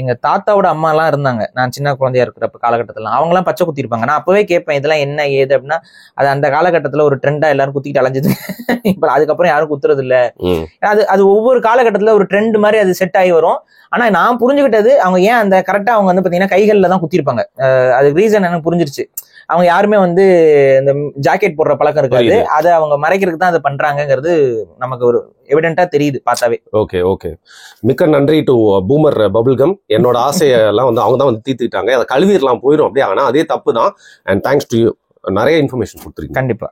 எங்க தாத்தாவோட அம்மா எல்லாம் இருந்தாங்க. நான் சின்ன குழந்தையா இருக்கிறப்ப காலகட்டத்துல அவங்க எல்லாம் பச்சை குத்தி இருப்பாங்க. நான் அப்பவே கேட்பேன் இதெல்லாம் என்ன ஏது அப்படின்னா, அது அந்த காலகட்டத்துல ஒரு ட்ரெண்டா எல்லாரும் குத்திட்டு அலைஞ்சது. இப்ப அதுக்கப்புறம் யாரும் குத்துறது இல்ல. அது ஒவ்வொரு காலகட்டத்துல ஒரு ட்ரெண்ட் மாதிரி அது செட் ஆகி வரும். ஆனா நான் புரிஞ்சுக்கிட்டது அவங்க ஏன் அந்த கரெக்டா அவங்க வந்து பாத்தீங்கன்னா கைகள்ல தான் குத்திருப்பாங்க. அதுக்கு ரீசன் எனக்கு புரிஞ்சிருச்சு. அவங்க யாருமே வந்து இந்த ஜாக்கெட் போடுற பழக்கம் இருக்காது. அதை அவங்க மறைக்கிறதுக்கு தான் அதை பண்றாங்கிறது நமக்கு ஒரு எவிடென்ட்டா தெரியுது பார்த்தாவே. ஓகே மிக்க நன்றி டு பூமர் பபிள்கம். என்னோட ஆசையெல்லாம் வந்து அவங்க தான் வந்து தீர்த்துக்கிட்டாங்க. அதை கழுவிடலாம் போயிடும் அப்படியே. ஆனா அதே தப்பு தான். And thanks to you. நிறைய இன்ஃபர்மேஷன் கொடுத்துருக்கீங்க. கண்டிப்பா.